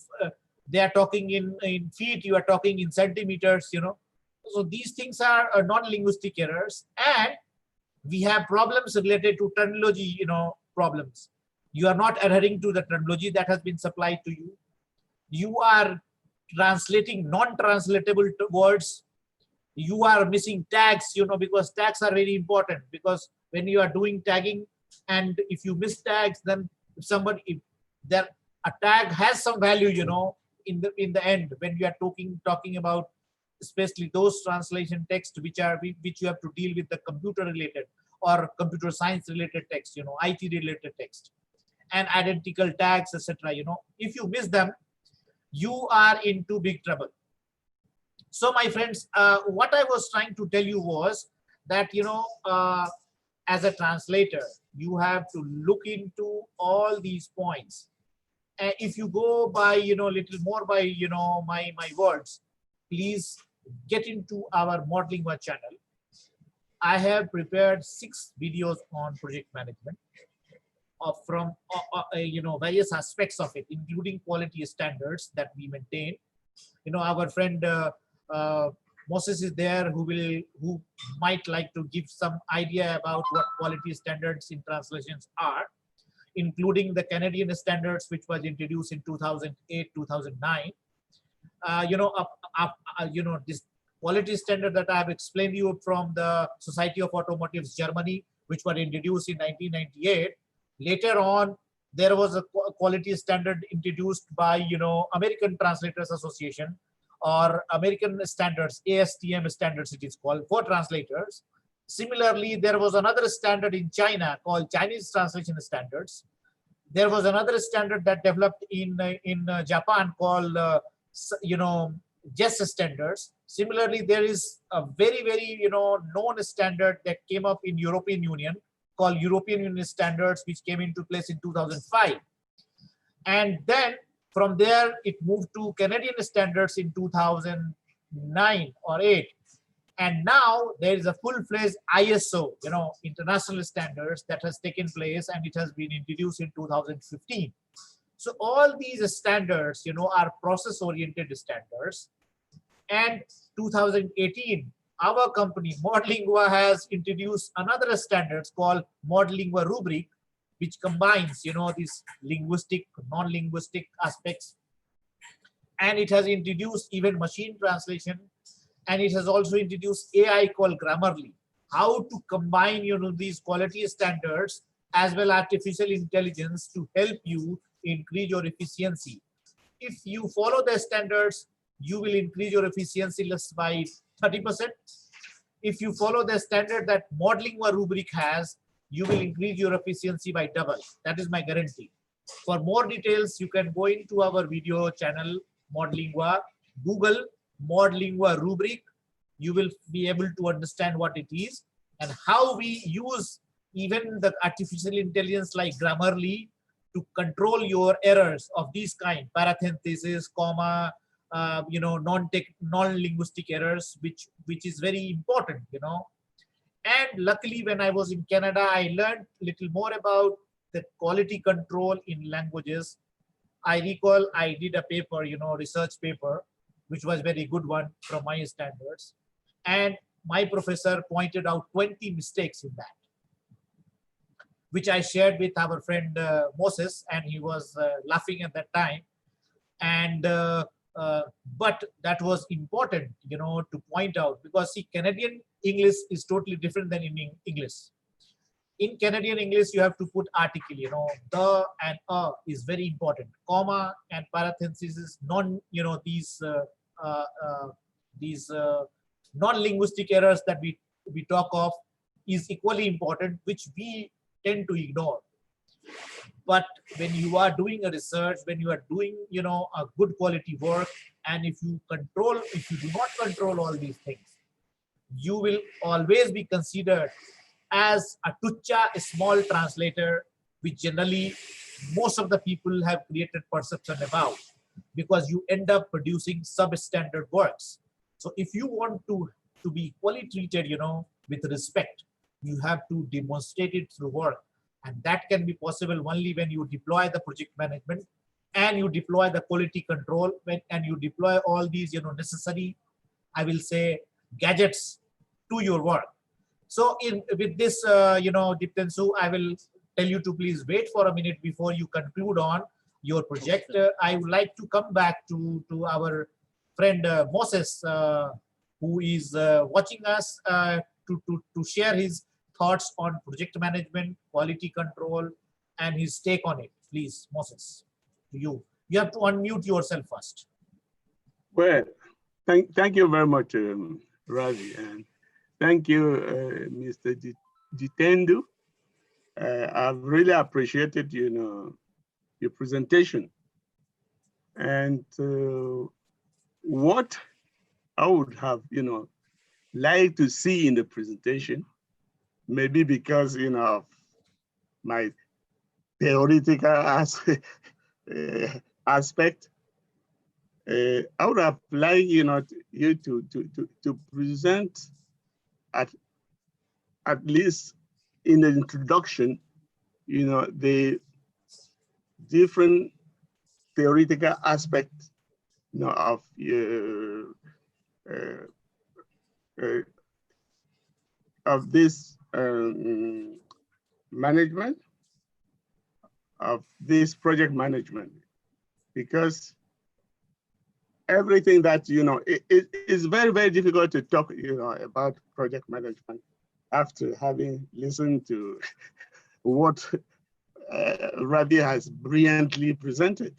they are talking in feet, you are talking in centimeters. So these things are non-linguistic errors, and we have problems related to terminology. Problems. You are not adhering to the terminology that has been supplied to you. You are translating non-translatable words. You are missing tags, because tags are very important, because when you are doing tagging, and if you miss tags, then if there a tag has some value, in the end, when you are talking about especially those translation texts which you have to deal with the computer related or computer science related text, IT related text, and identical tags, etc. If you miss them, you are into big trouble. So my friends, what I was trying to tell you was that, as a translator, you have to look into all these points. If you go by, little more by, my words, please get into our Modlingua channel. I have prepared 6 videos on project management from various aspects of it, including quality standards that we maintain. Our friend Moses is there, who might like to give some idea about what quality standards in translations are, including the Canadian standards, which was introduced in 2008-2009. This quality standard that I have explained to you from the Society of Automotives Germany, which were introduced in 1998. Later on, there was a quality standard introduced by, American Translators Association, or American Standards, ASTM standards it is called, for translators. Similarly, there was another standard in China called Chinese Translation Standards. There was another standard that developed in Japan called, JES standards. Similarly, there is a very, very, known standard that came up in European Union called European Union Standards, which came into place in 2005. And then from there, it moved to Canadian standards in 2009 or 8. And now there is a full-fledged ISO, international standards, that has taken place, and it has been introduced in 2015. So all these standards, are process-oriented standards. And 2018, our company, Modlingua, has introduced another standards called Modlingua rubric, which combines, these linguistic, non-linguistic aspects. And it has introduced even machine translation. And it has also introduced AI called Grammarly. How to combine, these quality standards as well as artificial intelligence to help you increase your efficiency. If you follow the standards, you will increase your efficiency less by 30%. If you follow the standard that Modlingua rubric has, you will increase your efficiency by double. That is my guarantee. For more details, you can go into our video channel, Modlingua, Google Modlingua rubric. You will be able to understand what it is and how we use even the artificial intelligence like Grammarly to control your errors of these kind, parentheses, comma, non-linguistic errors, which is very important, And luckily, when I was in Canada, I learned a little more about the quality control in languages. I recall I did a paper, research paper, which was very good one from my standards. And my professor pointed out 20 mistakes in that, which I shared with our friend Moses, and he was laughing at that time. And but that was important, to point out, because see, Canadian English is totally different than in English. In Canadian English, you have to put article, the and is very important. Comma and parentheses is these non-linguistic errors that we talk of is equally important, which we tend to ignore. But when you are doing a research, when you are doing, a good quality work, and if you do not control all these things, you will always be considered as a tucha, a small translator, which generally most of the people have created perception about, because you end up producing substandard works. So if you want to be equally treated, with respect, you have to demonstrate it through work. And that can be possible only when you deploy the project management and you deploy the quality control, and you deploy all these, necessary, I will say, gadgets to your work. So with this, Diptensu, I will tell you to please wait for a minute before you conclude on your project. I would like to come back to our friend Moses, who is watching us, to share his thoughts on project management, quality control, and his take on it. Please, Moses, to you. You have to unmute yourself first. Well, thank you very much, Ravi, and thank you, Mr. Jitendu. I've really appreciated, your presentation. And what I would have, liked to see in the presentation, maybe because, of my theoretical aspect, I would have liked, you to present at least in the introduction, the different theoretical aspects, of this management, of this project management, because everything that, it is very, very difficult to talk, about project management after having listened to what Ravi has brilliantly presented,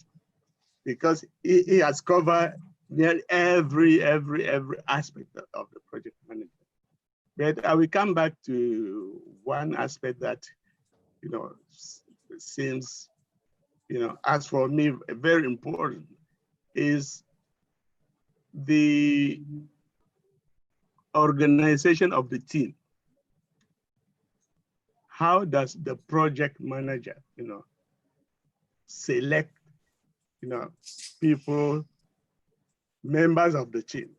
because he has covered nearly every aspect of the project management. But I will come back to one aspect that, seems, as for me, very important, is the organization of the team. How does the project manager, select, people, members of the team?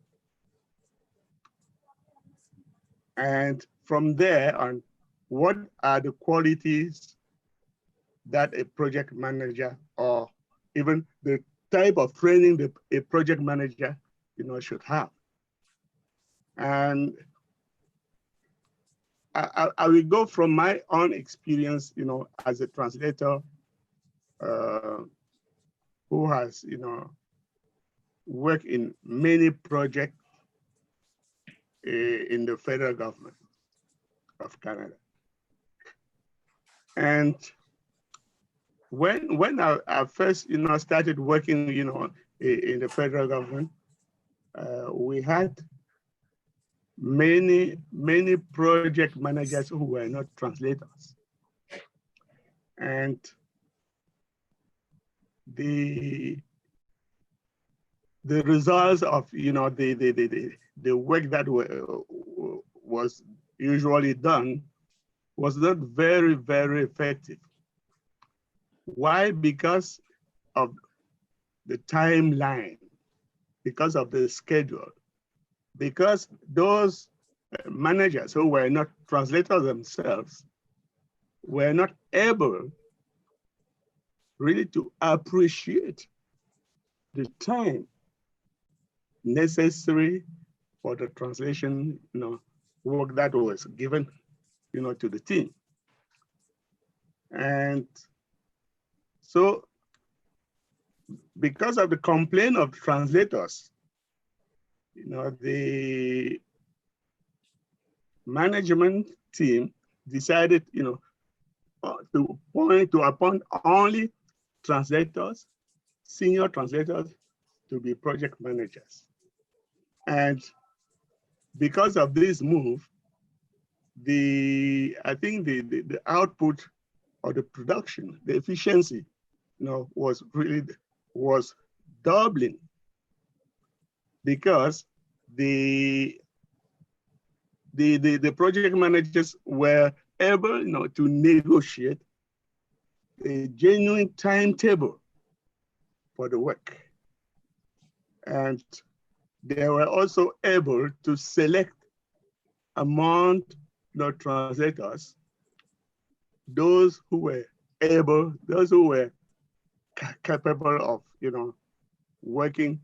And from there on, what are the qualities that a project manager, or even the type of training that a project manager, should have? And I will go from my own experience, as a translator who has, worked in many projects in the federal government of Canada. And when I first, started working, in the federal government, we had many project managers who were not translators. And the results of, the work that was usually done was not very, very effective. Why? Because of the timeline, because of the schedule, because those managers who were not translators themselves were not able really to appreciate the time necessary for the translation, work that was given, to the team. And so, because of the complaint of translators, the management team decided, to appoint only translators, senior translators, to be project managers. And because of this move, I think the output or the production, the efficiency, was doubling, because the project managers were able, to negotiate, a genuine timetable for the work. And they were also able to select among the translators those who were able, those who were capable of, working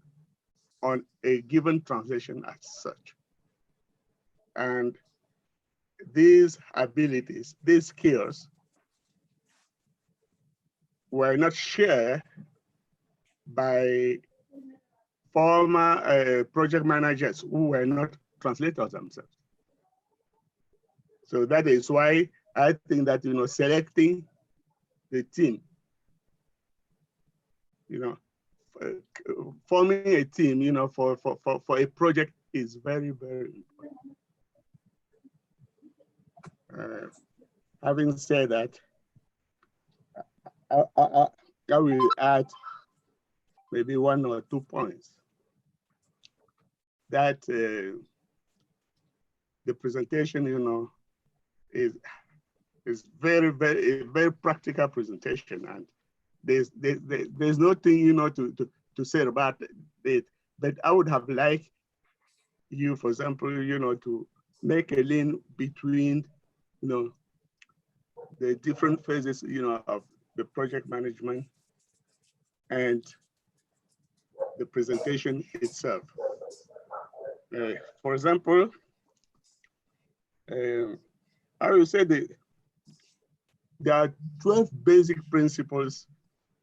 on a given translation as such. And these abilities, these skills, were not shared by former project managers who were not translators themselves. So that is why I think that, selecting the team, forming a team, for a project is very, very important. Having said that, I will add maybe 1 or 2 points that the presentation, is very, very, a very practical presentation, and there's nothing, to say about it. But I would have liked you, for example, to make a link between, the different phases, of the project management and the presentation itself. For example, I will say that there are 12 basic principles,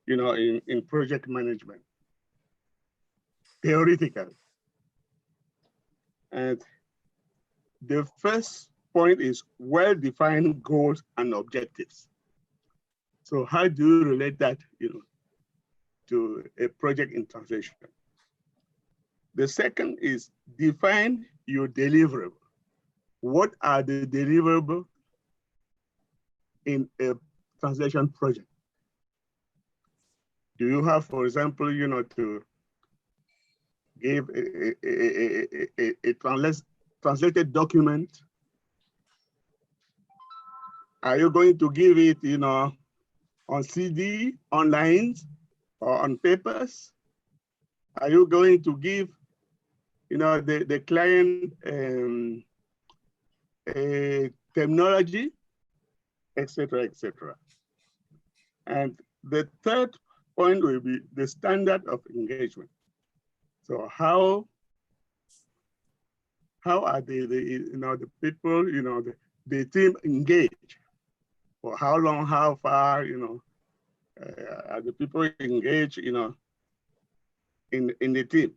in project management, theoretical. And the first point is well-defined goals and objectives. So how do you relate that, to a project in translation? The second is define your deliverable. What are the deliverables in a translation project? Do you have, for example, to give a translated document? Are you going to give it, on CD, online, or on papers? Are you going to give, the client a terminology, etc., etc.? And the third point will be the standard of engagement. So how are the people, the team engaged? For how long, how far, are the people engaged, in the team?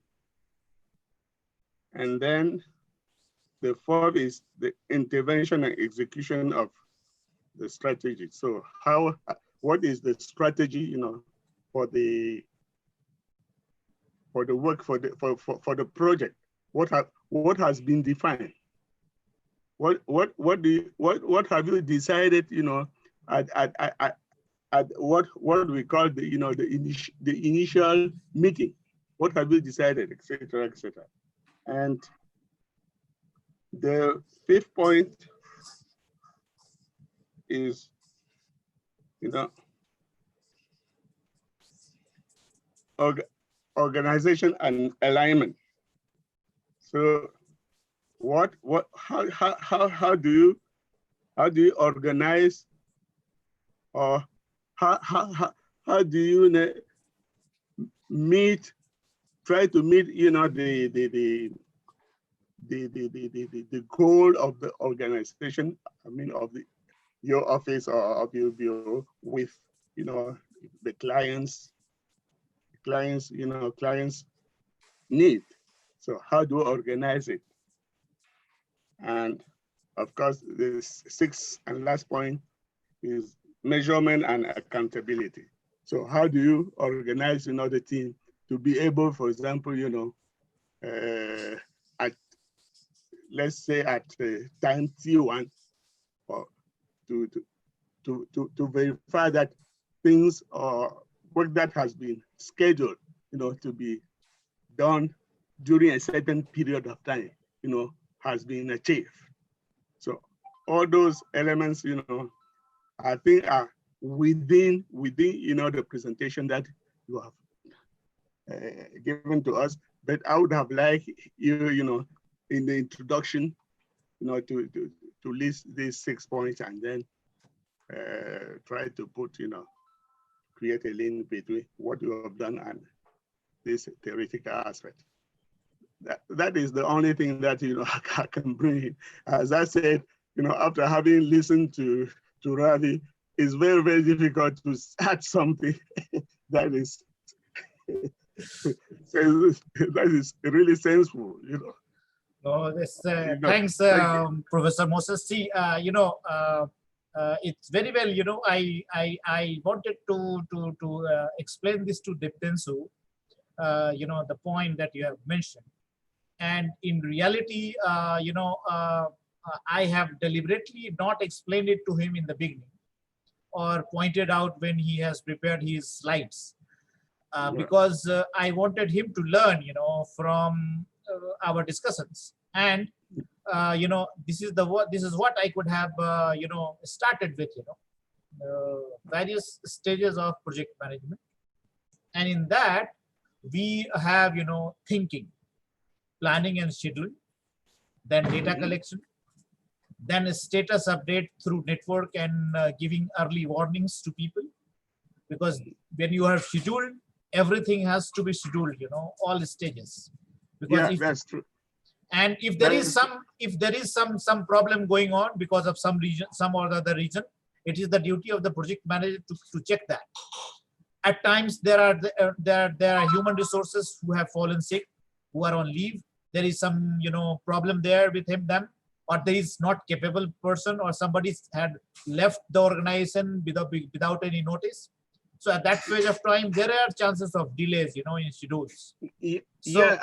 And then the fourth is the intervention and execution of the strategy. So what is the strategy, for the work, for the project? What has been defined? What have you decided, at what we call the initial meeting? What have you decided, etc., etc.? And the fifth point is, organization and alignment. So how do you organize, or how do you try to meet, the goal of the organization, of your office or of your bureau with, the clients need. So how do you organize it? And of course, the sixth and last point is measurement and accountability. So how do you organize, the team to be able, for example, let's say at time T1, or to verify that things or work that has been scheduled, to be done during a certain period of time, has been achieved. So all those elements, I think are within the presentation that you have given to us. But I would have liked you in the introduction, to list these 6 points and then try to put, create a link between what you have done and this theoretical aspect. That is the only thing that I can bring in. As I said, after having listened to Ravi, it's very, very difficult to start something that is really sensible. No, this, Thanks, Professor Moses. See, it's very well. I wanted to explain this to Diptensu. The point that you have mentioned. And in reality, I have deliberately not explained it to him in the beginning or pointed out when he has prepared his slides because I wanted him to learn, from our discussions. And, this is what I could have, started with, various stages of project management. And in that, we have, thinking, planning and scheduling, then data collection, then a status update through network and giving early warnings to people. Because when you are scheduled, everything has to be scheduled, all the stages. Because that's true. And if there is some problem going on because of some region, some or the other reason, it is the duty of the project manager to check that. At times there are human resources who have fallen sick, who are on leave. There is some problem there with them, or there is not capable person, or somebody had left the organization without any notice. So at that phase of time, there are chances of delays, in schedules. So,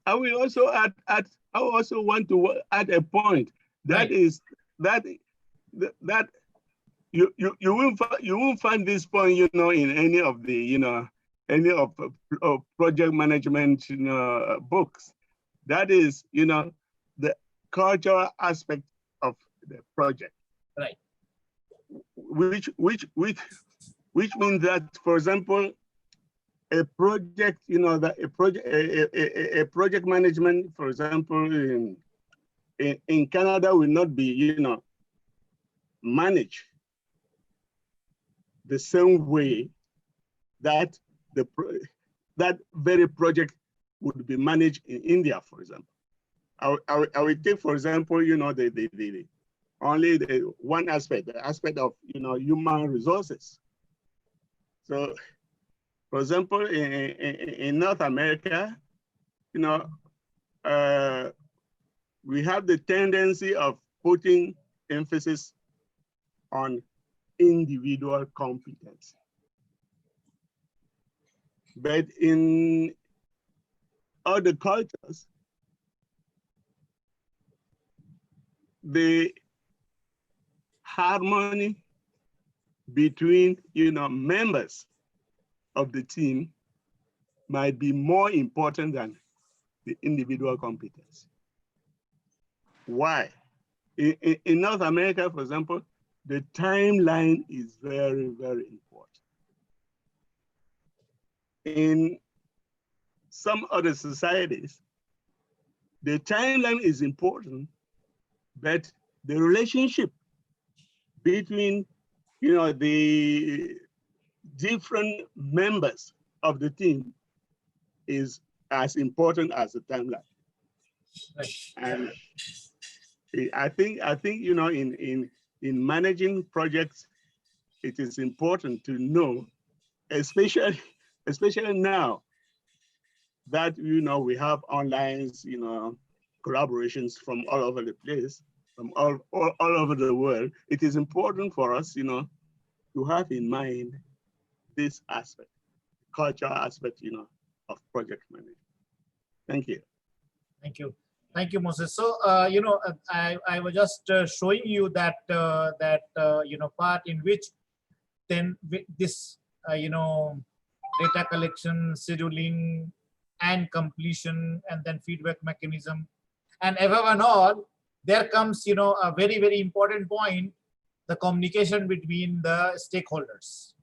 I will also add. I also want to add a point. That is that you won't find this point, in any of the any of project management books. That is the cultural aspect of the project. Right. Which means that, for example, a project, a project management, for example, in Canada will not be, managed the same way that that very project would be managed in India, for example. I will take, for example, only the one aspect, the aspect of human resources. So, for example, in North America, we have the tendency of putting emphasis on individual competence. But in other cultures, the harmony between members of the team might be more important than the individual competence. Why? In North America, for example, the timeline is very, very important. In some other societies, the timeline is important, but the relationship between the different members of the team is as important as the timeline. right. And I think in managing projects, it is important to know, especially now that we have online collaborations from all over the place, from all over the world. It is important for us to have in mind this aspect, cultural aspect of project management. Thank you. Thank you. Thank you, Moses. So, I was just showing you that part in which then this data collection, scheduling, and completion, and then feedback mechanism, and above and all, there comes a very, very important point, the communication between the stakeholders.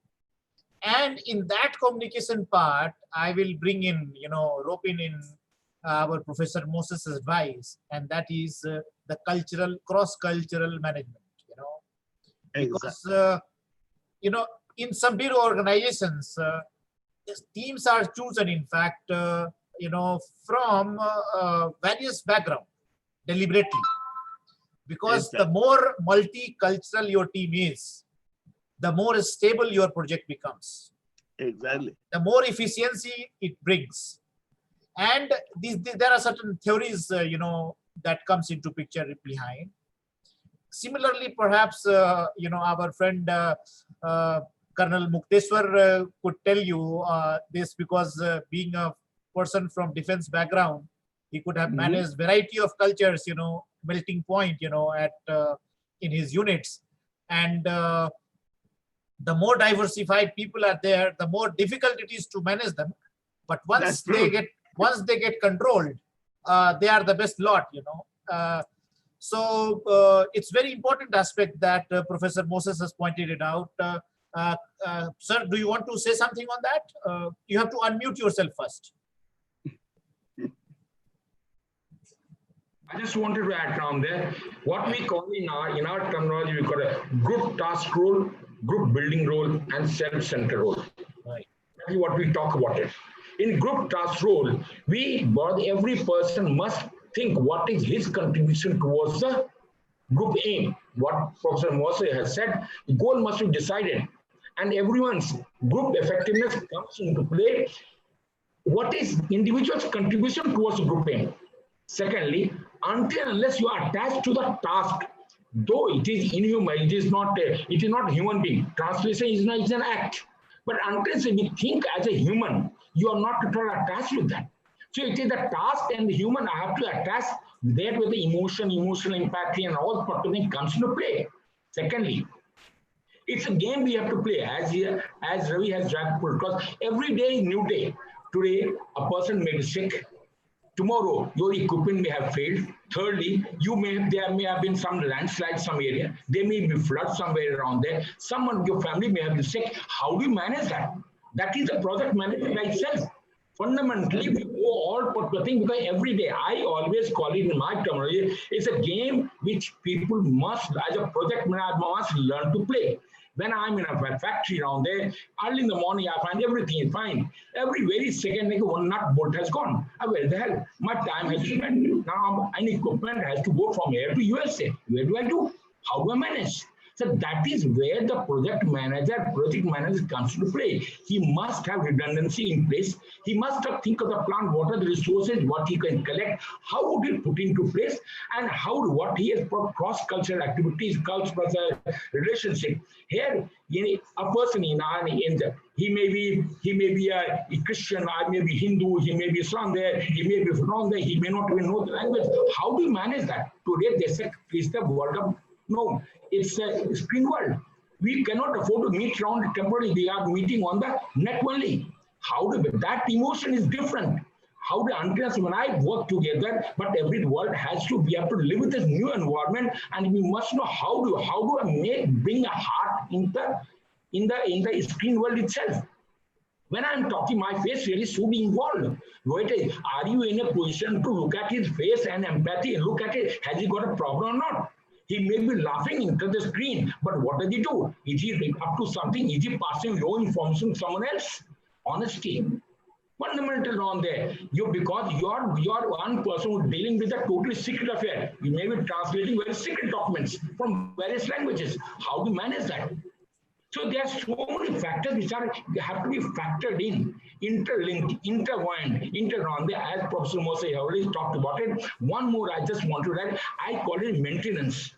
And in that communication part, I will bring in, rope in our Professor Moses' advice, and that is the cross-cultural management, because, in some big organizations, teams are chosen, in fact, from various backgrounds deliberately, because the more multicultural your team is, the more stable your project becomes. Exactly. The more efficiency it brings. And there are certain theories, that comes into picture behind. Similarly, perhaps, our friend Colonel Mukteshwar could tell you this, because being a person from defense background, he could have managed variety of cultures, melting point, in his units. And the more diversified people are there, the more difficult it is to manage them. But once they get controlled, they are the best lot, So it's very important aspect that Professor Moses has pointed it out. Sir, do you want to say something on that? You have to unmute yourself first. I just wanted to add down there, what we call in our terminology, we call a group task role, group building role, and self-centered role. Right. That is what we talk about it. In group task role, every person must think what is his contribution towards the group aim. What Professor Moses has said, the goal must be decided, and everyone's group effectiveness comes into play. What is individual's contribution towards the group aim? Secondly, until unless you are attached to the task, though it is inhuman, it is not human being. Translation is an act. But until we think as a human, you are not at all attached with that. So it is the task and the human I have to attach there with the emotional empathy and all the thing comes into play. Secondly, it's a game we have to play as Ravi has dragged, because every day is new day. Today, a person may be sick. Tomorrow, your equipment may have failed. Thirdly, there may have been some landslide some area. There may be flood somewhere around there. Someone, your family may have been sick. How do you manage that? That is the project management by itself. Fundamentally, we go all for the thing, because every day, I always call it in my terminology, it's a game which people must, as a project manager, must learn to play. When I'm in a factory around there, early in the morning, I find everything is fine. Every very second, like one nut bolt has gone. Where the hell? My time has spent. Now, an equipment has to go from here to USA. Where do I do? How do I manage? So that is where the project manager comes to play. He must have redundancy in place. He must have think of the plan, what are the resources, what he can collect, how would he put into place, and what he has for cross-cultural activities, cultural relationship. Here, a person he may be a Christian, I may be Hindu, he may be Islam there, he may be from there, he may not even know the language. How do you manage that? Today they said, is the world of no. It's a screen world. We cannot afford to meet around temporarily. We are meeting on the net only. That emotion is different. Until when I work together, but every world has to, we have to live with this new environment, and we must know how do I bring a heart in the screen world itself. When I'm talking, my face really should be involved. Are you in a position to look at his face and empathy and look at it? Has he got a problem or not? He may be laughing into the screen, but what does he do? Is he up to something? Is he passing your information to someone else? Honesty. Fundamental on there. Because you're one person who's dealing with a totally secret affair. You may be translating very secret documents from various languages. How do you manage that? So there are so many factors which have to be factored in, interlinked, intertwined, as Professor Moses already talked about it. One more I just want to add, I call it maintenance.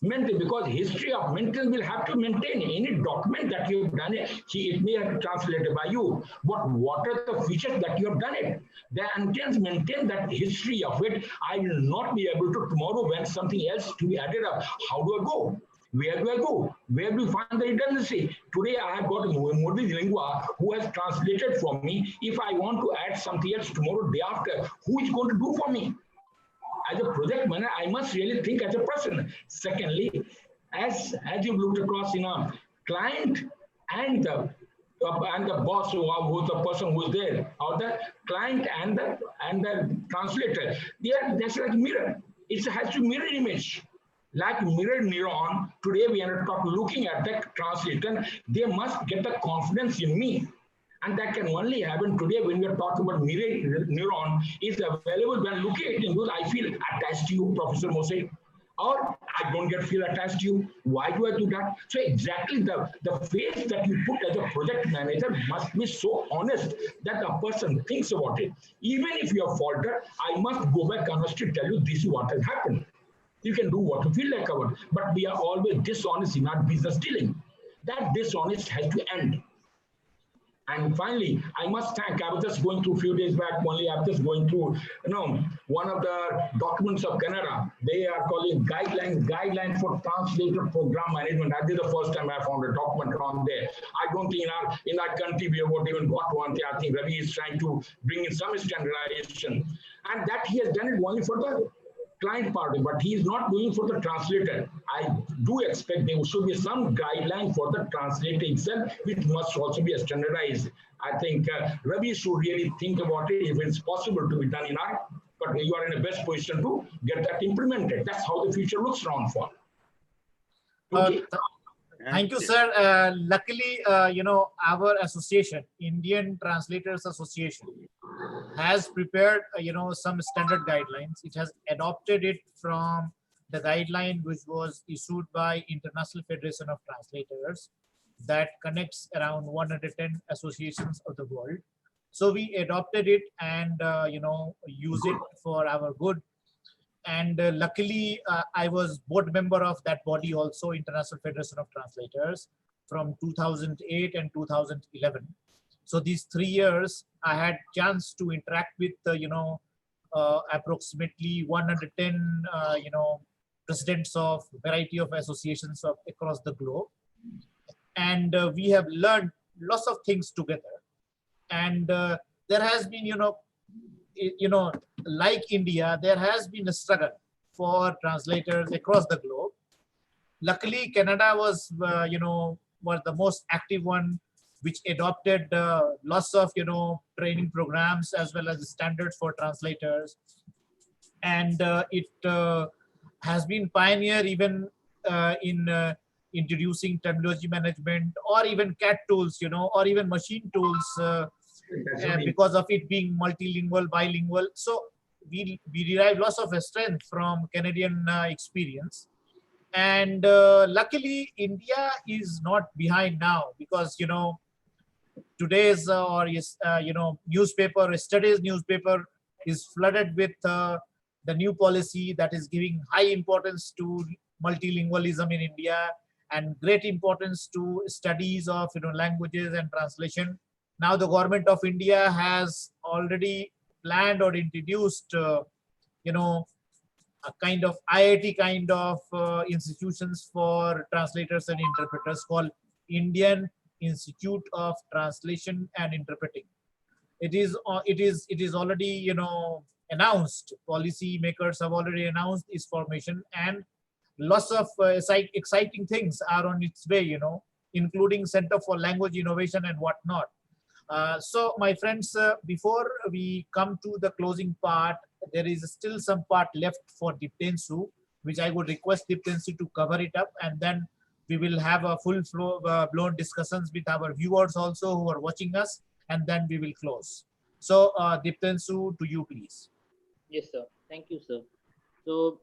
Because history of maintenance will have to maintain any document that you have done. It may have been translated by you, but what are the features that you have done it? The intents maintain that history of it. I will not be able to tomorrow when something else to be added up. How do I go? Where do I go? Where do you find the redundancy? Today I have got Modlingua who has translated for me. If I want to add something else tomorrow, day after, who is going to do for me? As a project manager, I must really think as a person. Secondly, as you looked across, client and the boss who's the person who's there, or the client and the translator, that's like mirror. It has to mirror image. Like mirror neuron, today we are looking at the translator, they must get the confidence in me. And that can only happen today when we are talking about mirror neuron is available. When looking at it, I feel attached to you, Professor Mose, or I don't feel attached to you. Why do I do that? So exactly the face that you put as a project manager must be so honest that a person thinks about it. Even if you have faltered, I must go back honestly tell you this is what has happened. You can do what you feel like about, but we are always dishonest in our business dealing. That dishonest has to end. And finally, I must thank, I was just going through a few days back, only I was just going through, one of the documents of Canada. They are calling guidelines for translator program management. That is the first time I found a document on there. I don't think in our country we have not even got one. I think Ravi is trying to bring in some standardization. And that he has done it only for the client part, but he is not doing for the translator. I do expect there should be some guideline for the translator itself, which must also be standardized. I think Ravi should really think about it if it's possible to be done in our, but you are in the best position to get that implemented. That's how the future looks around for. Okay. Thank you, sir. Luckily, our association, Indian Translators Association, has prepared, some standard guidelines. It has adopted it from the guideline which was issued by International Federation of Translators that connects around 110 associations of the world. So we adopted it and, use it for our good. And luckily, I was board member of that body also, International Federation of Translators, from 2008 and 2011. So these 3 years, I had chance to interact with, approximately 110, presidents of variety of associations across the globe. And we have learned lots of things together. And there has been, like India, there has been a struggle for translators across the globe. Luckily, Canada was, was the most active one, which adopted lots of, training programs as well as standards for translators. And it has been pioneer even in introducing terminology management or even CAT tools, or even machine tools, because of it being multilingual, bilingual. So we derive lots of strength from Canadian experience. And luckily, India is not behind now because, today's newspaper, yesterday's newspaper is flooded with the new policy that is giving high importance to multilingualism in India and great importance to studies of languages and translation. Now the government of India has already planned or introduced, a kind of IIT kind of institutions for translators and interpreters called Indian Institute of Translation and Interpreting. It is already announced. Policy makers have already announced its formation, and lots of exciting things are on its way. Including Center for Language Innovation and whatnot. So my friends, before we come to the closing part, there is still some part left for Diptensu, which I would request Diptensu to cover it up, and then we will have a full blown discussions with our viewers also who are watching us, and then we will close. So Diptensu, to you, please. Yes, sir. Thank you, sir. So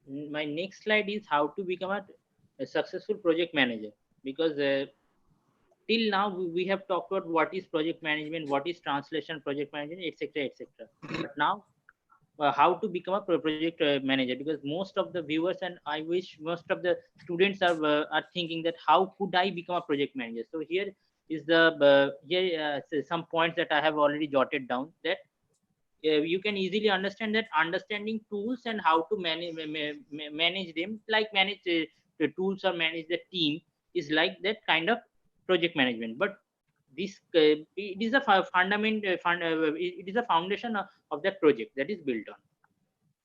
my next slide is how to become a successful project manager, because till now we have talked about what is project management, what is translation, project management, etc., etc. But now how to become a project manager, because most of the viewers and I wish most of the students are thinking that how could I become a project manager. So here is the some points that I have already jotted down, that you can easily understand that understanding tools and how to manage them, like manage the tools or manage the team, is like that kind of project management. But this it is a it is a foundation of that project that is built on.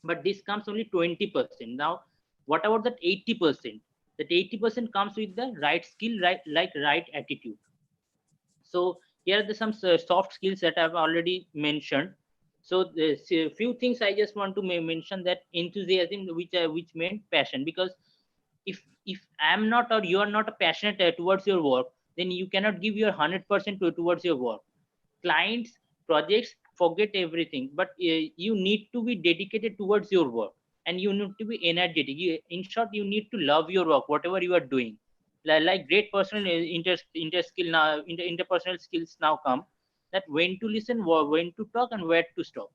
But this comes only 20%. Now what about that 80%? That 80% comes with the right skill, right attitude. So here are some soft skills that I've already mentioned. So there's a few things I just want to mention, that enthusiasm, which meant passion, because if I'm not, or you are not passionate towards your work, then you cannot give your 100% towards your work. Clients, projects, forget everything, but you need to be dedicated towards your work, and you need to be energetic. In short, you need to love your work, whatever you are doing. Like great personal interpersonal skills now come, that when to listen, when to talk, and where to stop.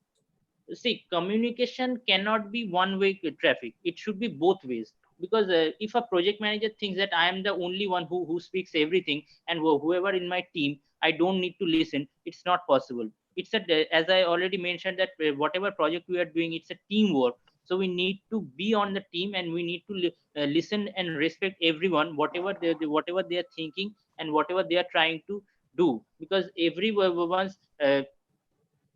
See, communication cannot be one way traffic. It should be both ways, because if a project manager thinks that I am the only one who speaks everything, and whoever in my team, I don't need to listen, it's not possible. It's as I already mentioned, that whatever project we are doing, it's a teamwork. So we need to be on the team, and we need to listen and respect everyone, whatever they are thinking and whatever they are trying to do, because everyone's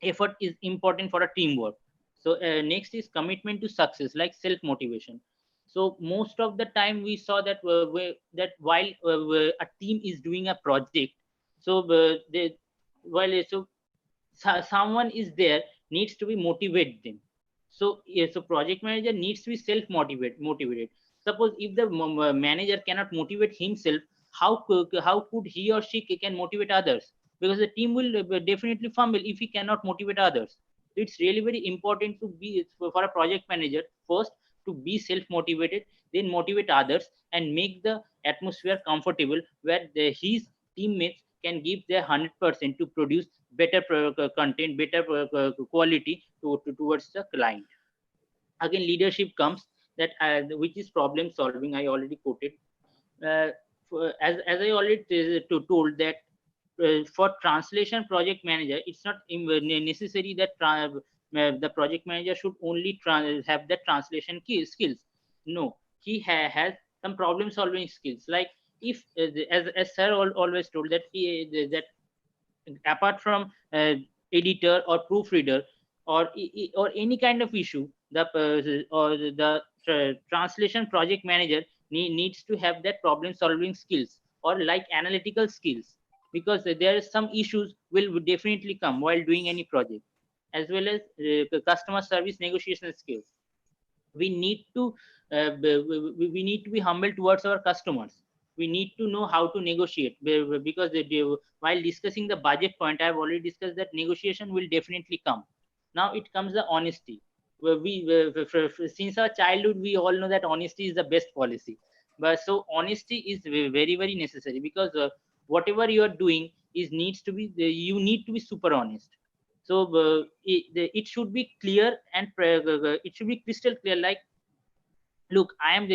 effort is important for a teamwork. So next is commitment to success, like self motivation. So most of the time we saw that that while a team is doing a project, so someone is there, needs to be motivate them. So so project manager needs to be self motivated. Suppose if the manager cannot motivate himself, how could he or she can motivate others? Because the team will definitely fumble if he cannot motivate others. So it's really very important to be, for a project manager, first to be self motivated, then motivate others, and make the atmosphere comfortable, where his teammates can give their 100% to produce better content, better quality towards the client. Again, leadership comes, that which is problem solving. I already quoted. As I already told, that for translation project manager, it's not necessary that the project manager should only have the translation skills. No, he has some problem solving skills. Like, if as sir always told, that that apart from editor or proofreader, or any kind of issue, the translation project manager needs to have that problem solving skills, or like analytical skills, because there is some issues will definitely come while doing any project, as well as customer service negotiation skills. We need to we need to be humble towards our customers. We need to know how to negotiate, because while discussing the budget point, I have already discussed that negotiation will definitely come. Now it comes the honesty. Since our childhood, we all know that honesty is the best policy. But so honesty is very, very necessary, because whatever you are doing is needs to be, you need to be super honest. So it should be clear, and it should be crystal clear, like, look, I am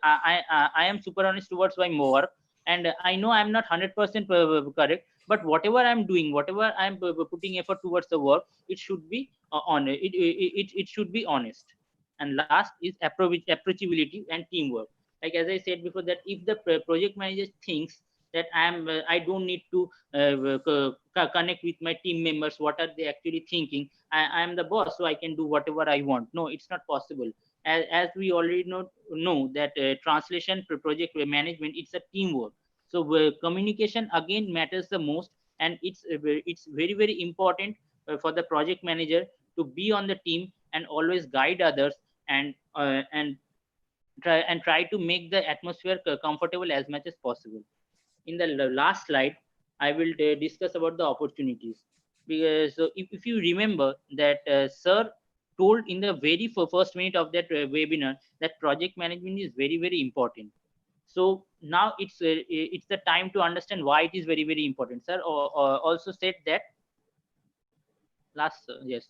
I am super honest towards my work, and I know I'm not 100% correct, but whatever I'm doing, whatever I'm putting effort towards the work, it should be it should be honest. And last is approachability and teamwork. Like, as I said before, that if the project manager thinks that I don't need to connect with my team members, what are they actually thinking, I am the boss, so I can do whatever I want. No, it's not possible. As we already know that translation project management, it's a teamwork. So communication again matters the most, and it's very, very important for the project manager to be on the team and always guide others, and try to make the atmosphere comfortable as much as possible. In the last slide, I will discuss about the opportunities. Because so if you remember that sir told in the very first minute of that webinar, that project management is very, very important. So now it's the time to understand why it is very, very important. Sir also said that yes,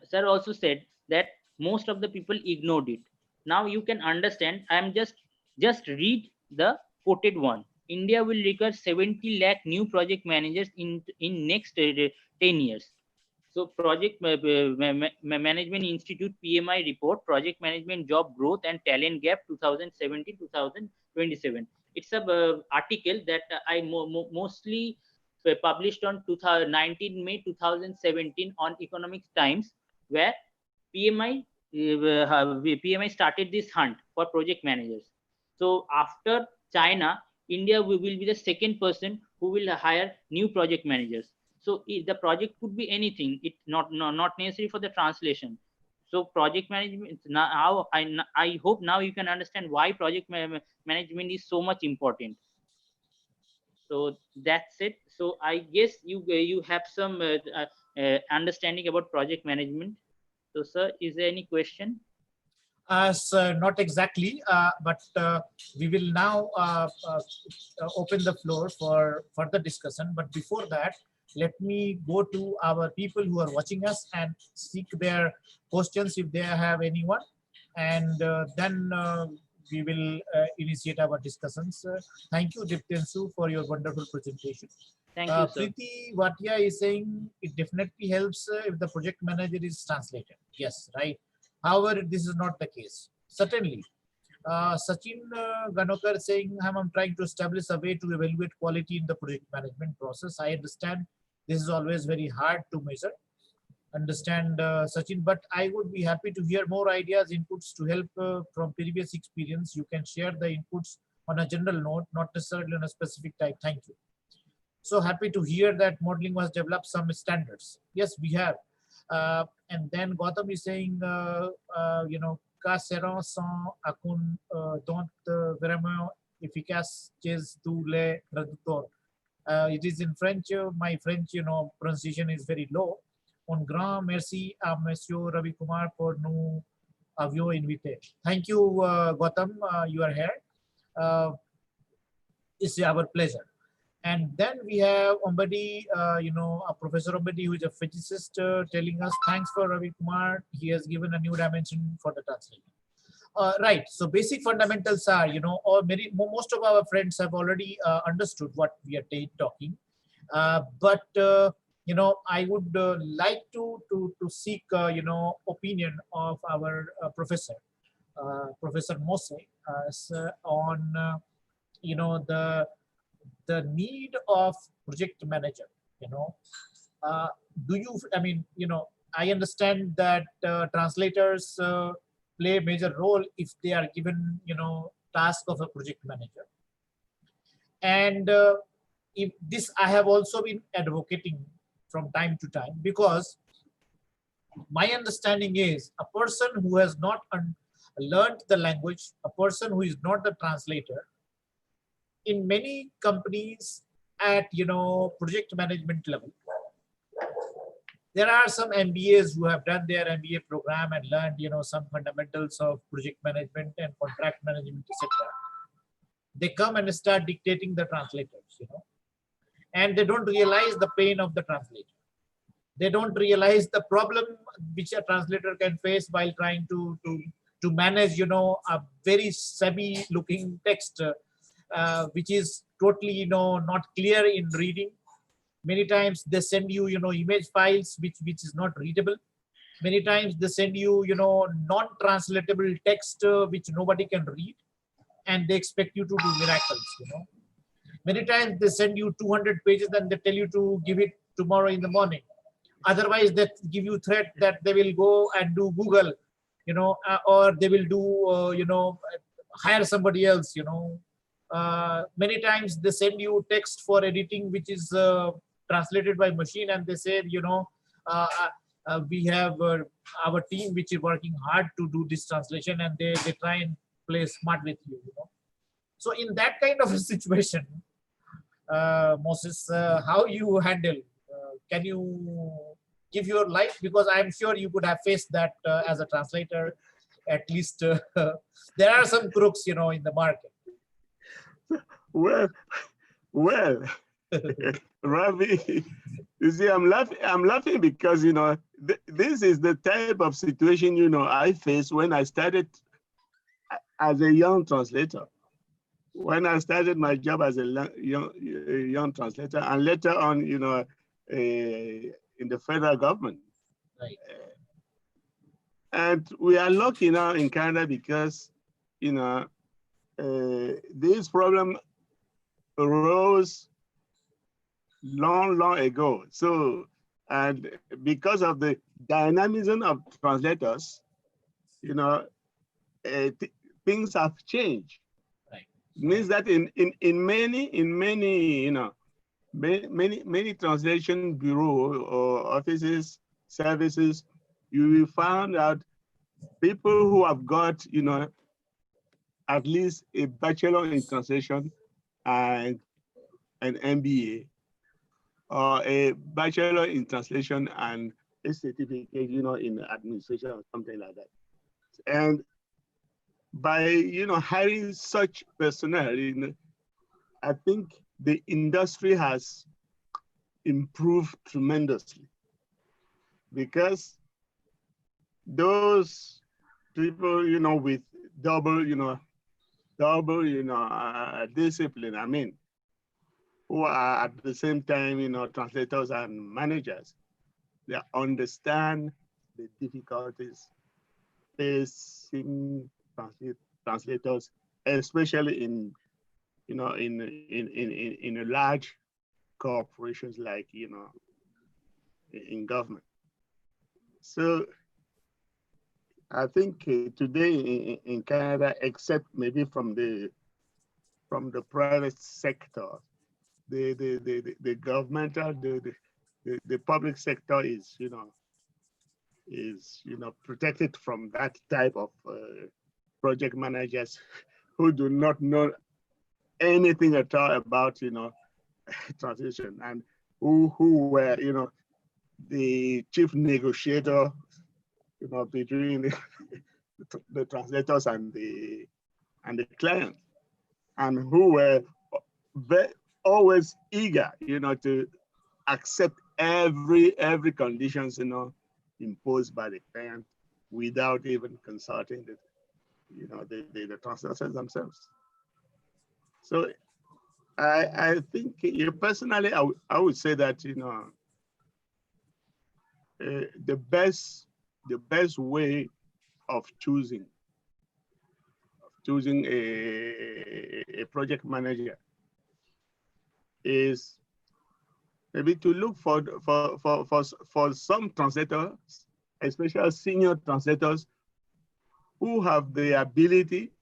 sir also said that most of the people ignored it. Now you can understand. I am just read the quoted one. India will require 70 lakh new project managers in next 10 years. So project management institute PMI report, project management job growth and talent gap 2017-2027. It's a article that I mostly published on 19 May 2017 on Economics Times, where PMI PMI started this hunt for project managers. So after China, India will be the second person who will hire new project managers. So the project could be anything. It not necessary for the translation. So project management now, I hope now you can understand why project management is so much important. So that's it. So I guess you have some understanding about project management. So sir, is there any question? Not exactly, but we will now open the floor for further discussion. But before that, let me go to our people who are watching us and seek their questions if they have anyone. And then we will initiate our discussions. Thank you, Diptensu, for your wonderful presentation. Thank you, sir. Preeti Vatia is saying it definitely helps if the project manager is translated. Yes, right. However, this is not the case. Certainly. Sachin Ganokar saying, I'm trying to establish a way to evaluate quality in the project management process. I understand this is always very hard to measure. Understand, Sachin, but I would be happy to hear more ideas, inputs to help from previous experience. You can share the inputs on a general note, not necessarily on a specific type. Thank you. So happy to hear that Modlingua has developed some standards. Yes, we have. And then Gautam is saying, you know, cas seront sans acun don't vraiment efficace chez tous les traducteurs. It is in French. My French, you know, pronunciation is very low. Un grand merci à Monsieur Ravi Kumar pour nous avoir invité. Thank you, Gautam. You are here. It's our pleasure. And then we have Ombadi, you know, a Professor Ombadi, who is a physicist, telling us, thanks for Ravi Kumar. He has given a new dimension for the translation. Right. So basic fundamentals are, you know, or most of our friends have already understood what we are talking. But you know, I would like to seek, you know, opinion of our professor, Professor Mose, on, you know, the need of project manager. You know, do you? I mean, you know, I understand that translators play a major role if they are given, you know, task of a project manager. And if this, I have also been advocating from time to time, because my understanding is a person who has not learned the language, a person who is not the translator, in many companies at, you know, project management level, there are some MBAs who have done their MBA program and learned, you know, some fundamentals of project management and contract management, etc. They come and start dictating the translators, you know, and they don't realize the pain of the translator. They don't realize the problem which a translator can face while trying to manage, you know, a very savvy looking text, which is totally, you know, not clear in reading. Many times they send you, you know, image files which is not readable. Many times they send you, you know, non-translatable text which nobody can read, and they expect you to do miracles, you know. Many times they send you 200 pages and they tell you to give it tomorrow in the morning. Otherwise, they give you threat that they will go and do Google, you know, or they will do, you know, hire somebody else, you know. Many times they send you text for editing which is translated by machine, and they say, you know, we have our team which is working hard to do this translation, and they try and play smart with you, you know. So in that kind of a situation, Moses, how you handle? Can you give your life? Because I'm sure you could have faced that as a translator. At least there are some crooks, you know, in the market. Well, Ravi, you see, I'm laughing because, you know, this is the type of situation, you know, I faced when I started as a young translator. When I started my job as a young translator, and later on, you know, in the federal government. Right. And we are lucky now in Canada because, you know, this problem arose long ago. So, and because of the dynamism of translators, you know, things have changed. Right. means that in many you know many translation bureau or offices, services, you will find out people who have got, you know, at least a bachelor in translation and an MBA, or a bachelor in translation and a certificate, you know, in administration or something like that. And by, you know, hiring such personnel, you know, I think the industry has improved tremendously, because those people, you know, with double discipline, I mean, who are at the same time, you know, translators and managers, they understand the difficulties facing translators, especially in, you know, in a large corporations like, you know, in government. So I think today in Canada, except maybe from the private sector, the governmental, the public sector is, you know, protected from that type of project managers who do not know anything at all about, you know, translation, and who were, you know, the chief negotiator, you know, between the translators and the client, and who were always eager, you know, to accept every conditions, you know, imposed by the client without even consulting the, you know, the translators themselves. So I think, personally, I would say that, you know, the best way of choosing a project manager is maybe to look for some translators, especially senior translators, who have the ability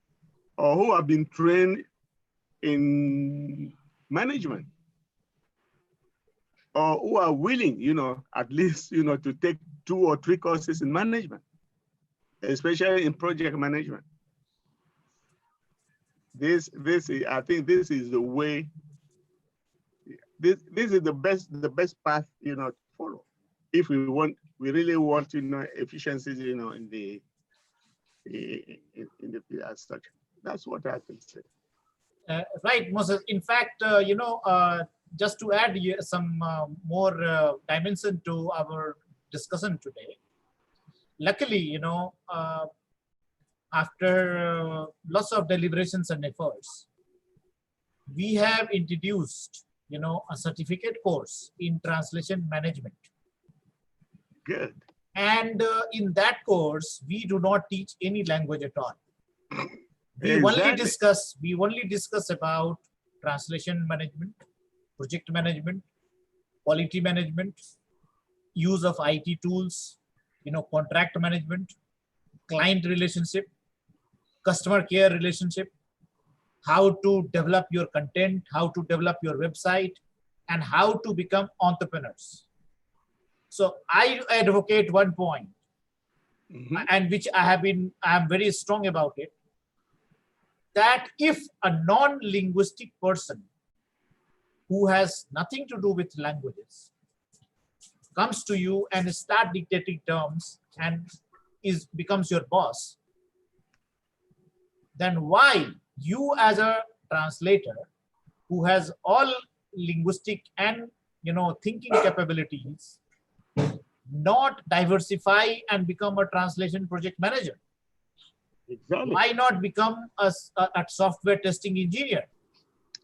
or who have been trained in management, or who are willing, you know, at least, you know, to take 2 or 3 courses in management, especially in project management. I think this is the way. This is the best path, you know, to follow, if we really want, you know, efficiencies, you know, in the field as such. That's what I can say. Right, Moses. In fact, you know, just to add some more dimension to our discussion today, luckily, you know, after lots of deliberations and efforts, we have introduced, you know, a certificate course in translation management. Good. And in that course, we do not teach any language at all. We Exactly. only discuss about translation management, project management, quality management, use of IT tools, you know, contract management, client relationship, customer care relationship, how to develop your content, how to develop your website, and how to become entrepreneurs. So I advocate one point, and which I'm very strong about it, that if a non-linguistic person who has nothing to do with languages comes to you and start dictating terms and becomes your boss, then why you as a translator who has all linguistic and, you know, thinking capabilities not diversify and become a translation project manager? Exactly. Why not become a software testing engineer?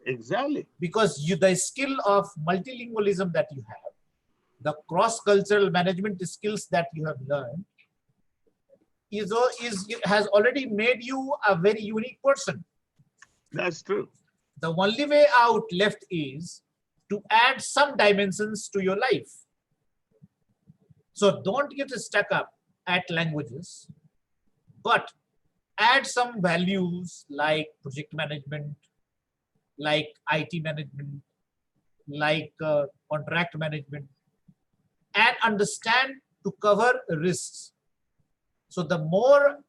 Exactly. Because the skill of multilingualism that you have, the cross-cultural management skills that you have learned, has already made you a very unique person. That's true. The only way out left is to add some dimensions to your life. So don't get stuck up at languages, but add some values like project management, like IT management, like contract management, and understand to cover risks. So the more,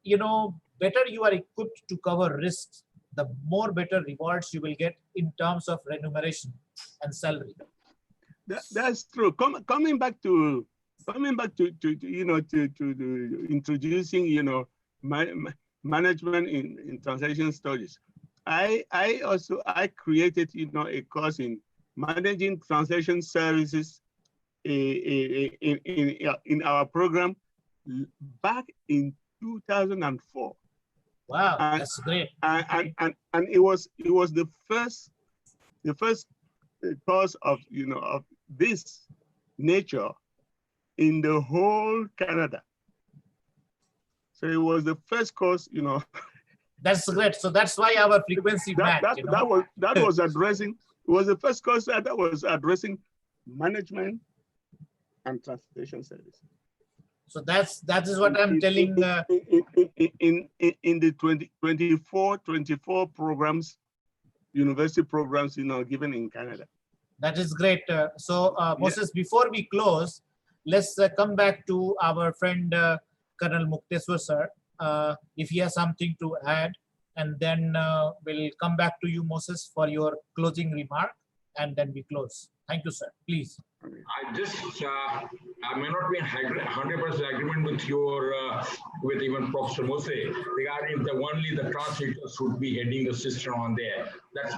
better you are equipped to cover risks, the more better rewards you will get in terms of remuneration and salary. That's true. Coming back to introducing management in translation studies. I also created a course in managing translation services in our program back in 2004. Wow, that's great. And it was the first course of of this nature in the whole Canada. So it was the first course, That's great. So that's why our frequency match. That was addressing. It was the first course that was addressing management and translation service. So that is what I'm telling. In the 24 programs, university programs, given in Canada. That is great. Moses, before we close, let's come back to our friend Colonel Mukteshwar sir, if he has something to add, and then we'll come back to you, Moses, for your closing remark, and then we close. Thank you, sir. Please. I may not be in 100% agreement with your, with even Professor Mose regarding only the translators should be heading the system on there. I've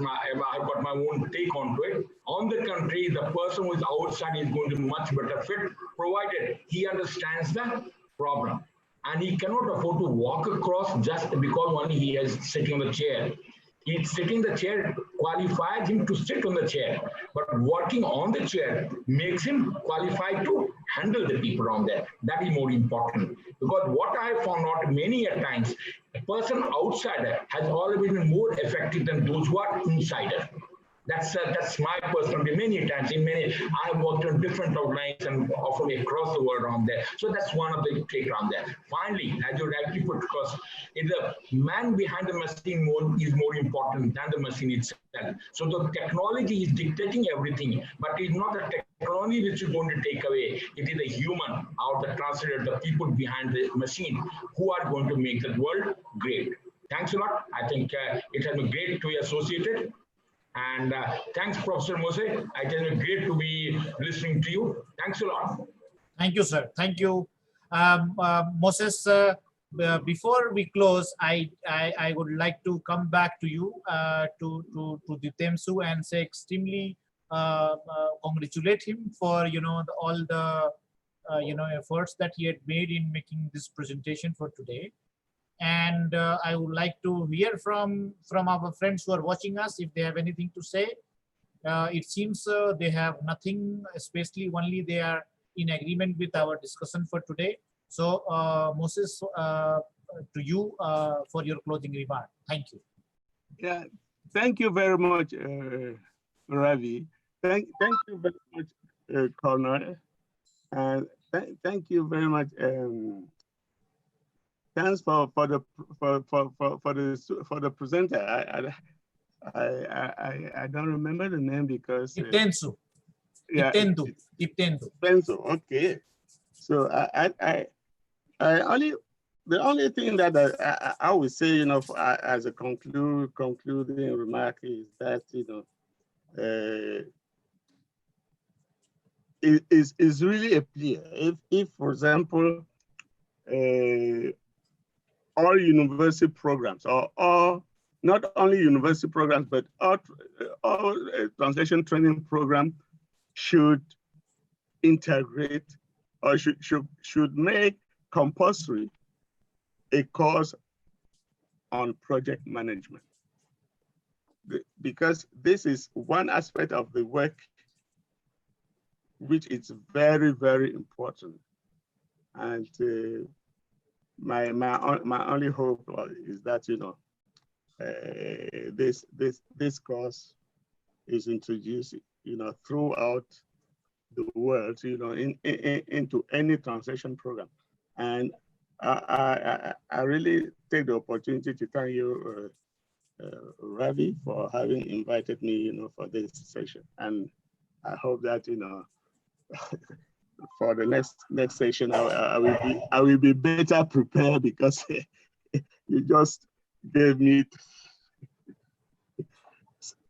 got my own take onto it. On the contrary, the person who is outside is going to be much better fit, provided he understands the problem. And he cannot afford to walk across just because only he is sitting on the chair. He's sitting the chair qualifies him to sit on the chair, but working on the chair makes him qualified to handle the people on there. That is more important, because what I found out many a times, a person outsider has always been more effective than those who are insider. That's my personal view. Many times, I have worked on different outlines and often across the world on there. So that's one of the take on there. Finally, as you rightly put, because the man behind the machine is more important than the machine itself. So the technology is dictating everything, but it's not the technology which is going to take away. It is the human, or the translator, the people behind the machine who are going to make the world great. Thanks a lot. I think it has been great to be associated. And thanks, Professor Mose. It has been great to be listening to you. Thanks a lot. Thank you, sir. Thank you. Moses, before we close, I would like to come back to you, to Ditemsu, and say extremely congratulate him for all the efforts that he had made in making this presentation for today. And I would like to hear from our friends who are watching us if they have anything to say. It seems they have nothing, especially only they are in agreement with our discussion for today. So Moses, to you for your closing remark. Thank you. Yeah, thank you very much, Ravi. Thank you very much, Connor. And thank you very much. Thanks for the presenter. I don't remember the name because Iptensu. Yeah, Iptensu. Okay. So the only thing that I would say, as a concluding remark is that is really a plea. If for example, all university programs, or not only university programs, but all translation training program should integrate or should make compulsory a course on project management. Because this is one aspect of the work which is very, very important. And my only hope is that this course is introduced throughout the world into any translation program. And I really take the opportunity to thank you, Ravi for having invited me, for this session. And I hope that, for the next session, I will be better prepared, because you just gave me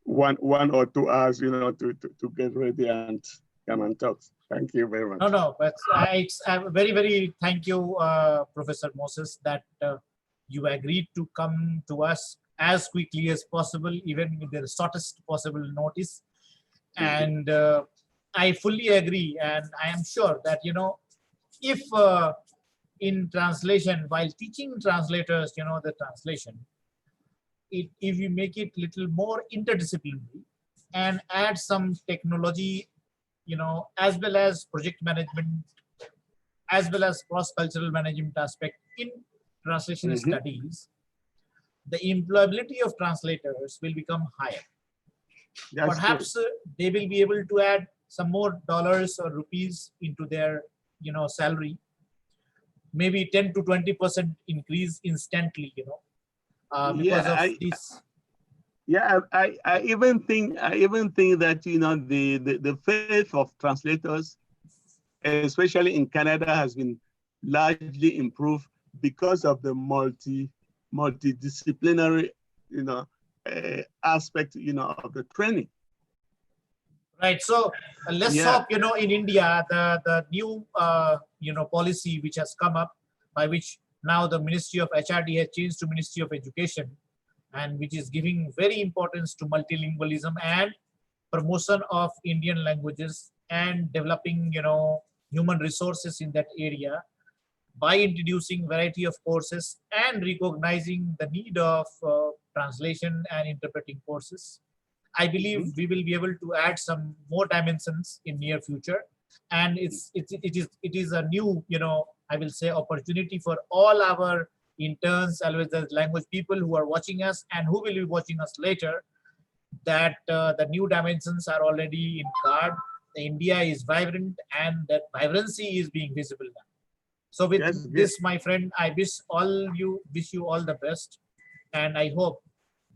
one or 2 hours, to get ready and come and talk. Thank you very much. No, but it's very thank you, Professor Moses, that you agreed to come to us as quickly as possible, even with the shortest possible notice. And I fully agree, and I am sure that if in translation, while teaching translators, the translation, if you make it little more interdisciplinary and add some technology, as well as project management, as well as cross-cultural management aspect in translation studies, the employability of translators will become higher. That's Perhaps they will be able to add some more dollars or rupees into their salary, maybe 10 to 20% increase instantly, because of this. Yeah, I even think that the faith of translators, especially in Canada, has been largely improved because of the multidisciplinary aspect of the training. Right. So let's hope in India the new policy which has come up, by which now the Ministry of HRD has changed to Ministry of Education, and which is giving very importance to multilingualism and promotion of Indian languages and developing human resources in that area, by introducing variety of courses and recognizing the need of translation and interpreting courses. I believe we will be able to add some more dimensions in near future, and it is a new I will say opportunity for all our interns, as well as language people who are watching us and who will be watching us later, that the new dimensions are already in card. The India is vibrant, and that vibrancy is being visible now. So with this, my friend, I wish you all the best, and I hope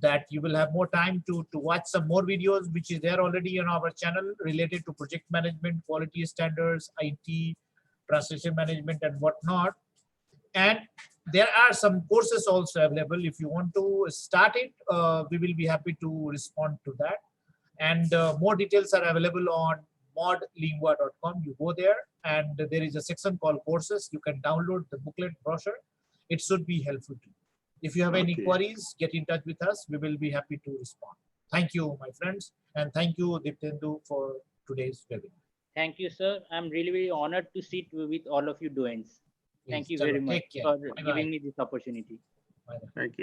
that you will have more time to watch some more videos, which is there already on our channel, related to project management, quality standards, IT, translation management, and whatnot. And there are some courses also available. If you want to start it, we will be happy to respond to that. And more details are available on modlingua.com. You go there, and there is a section called courses. You can download the booklet brochure. It should be helpful to you. If you have any queries, get in touch with us. We will be happy to respond. Thank you, my friends. And thank you, Diptendu, for today's webinar. Thank you, sir. I'm really honored to sit with all of you doings. Thank you very much for giving me this opportunity. Thank you.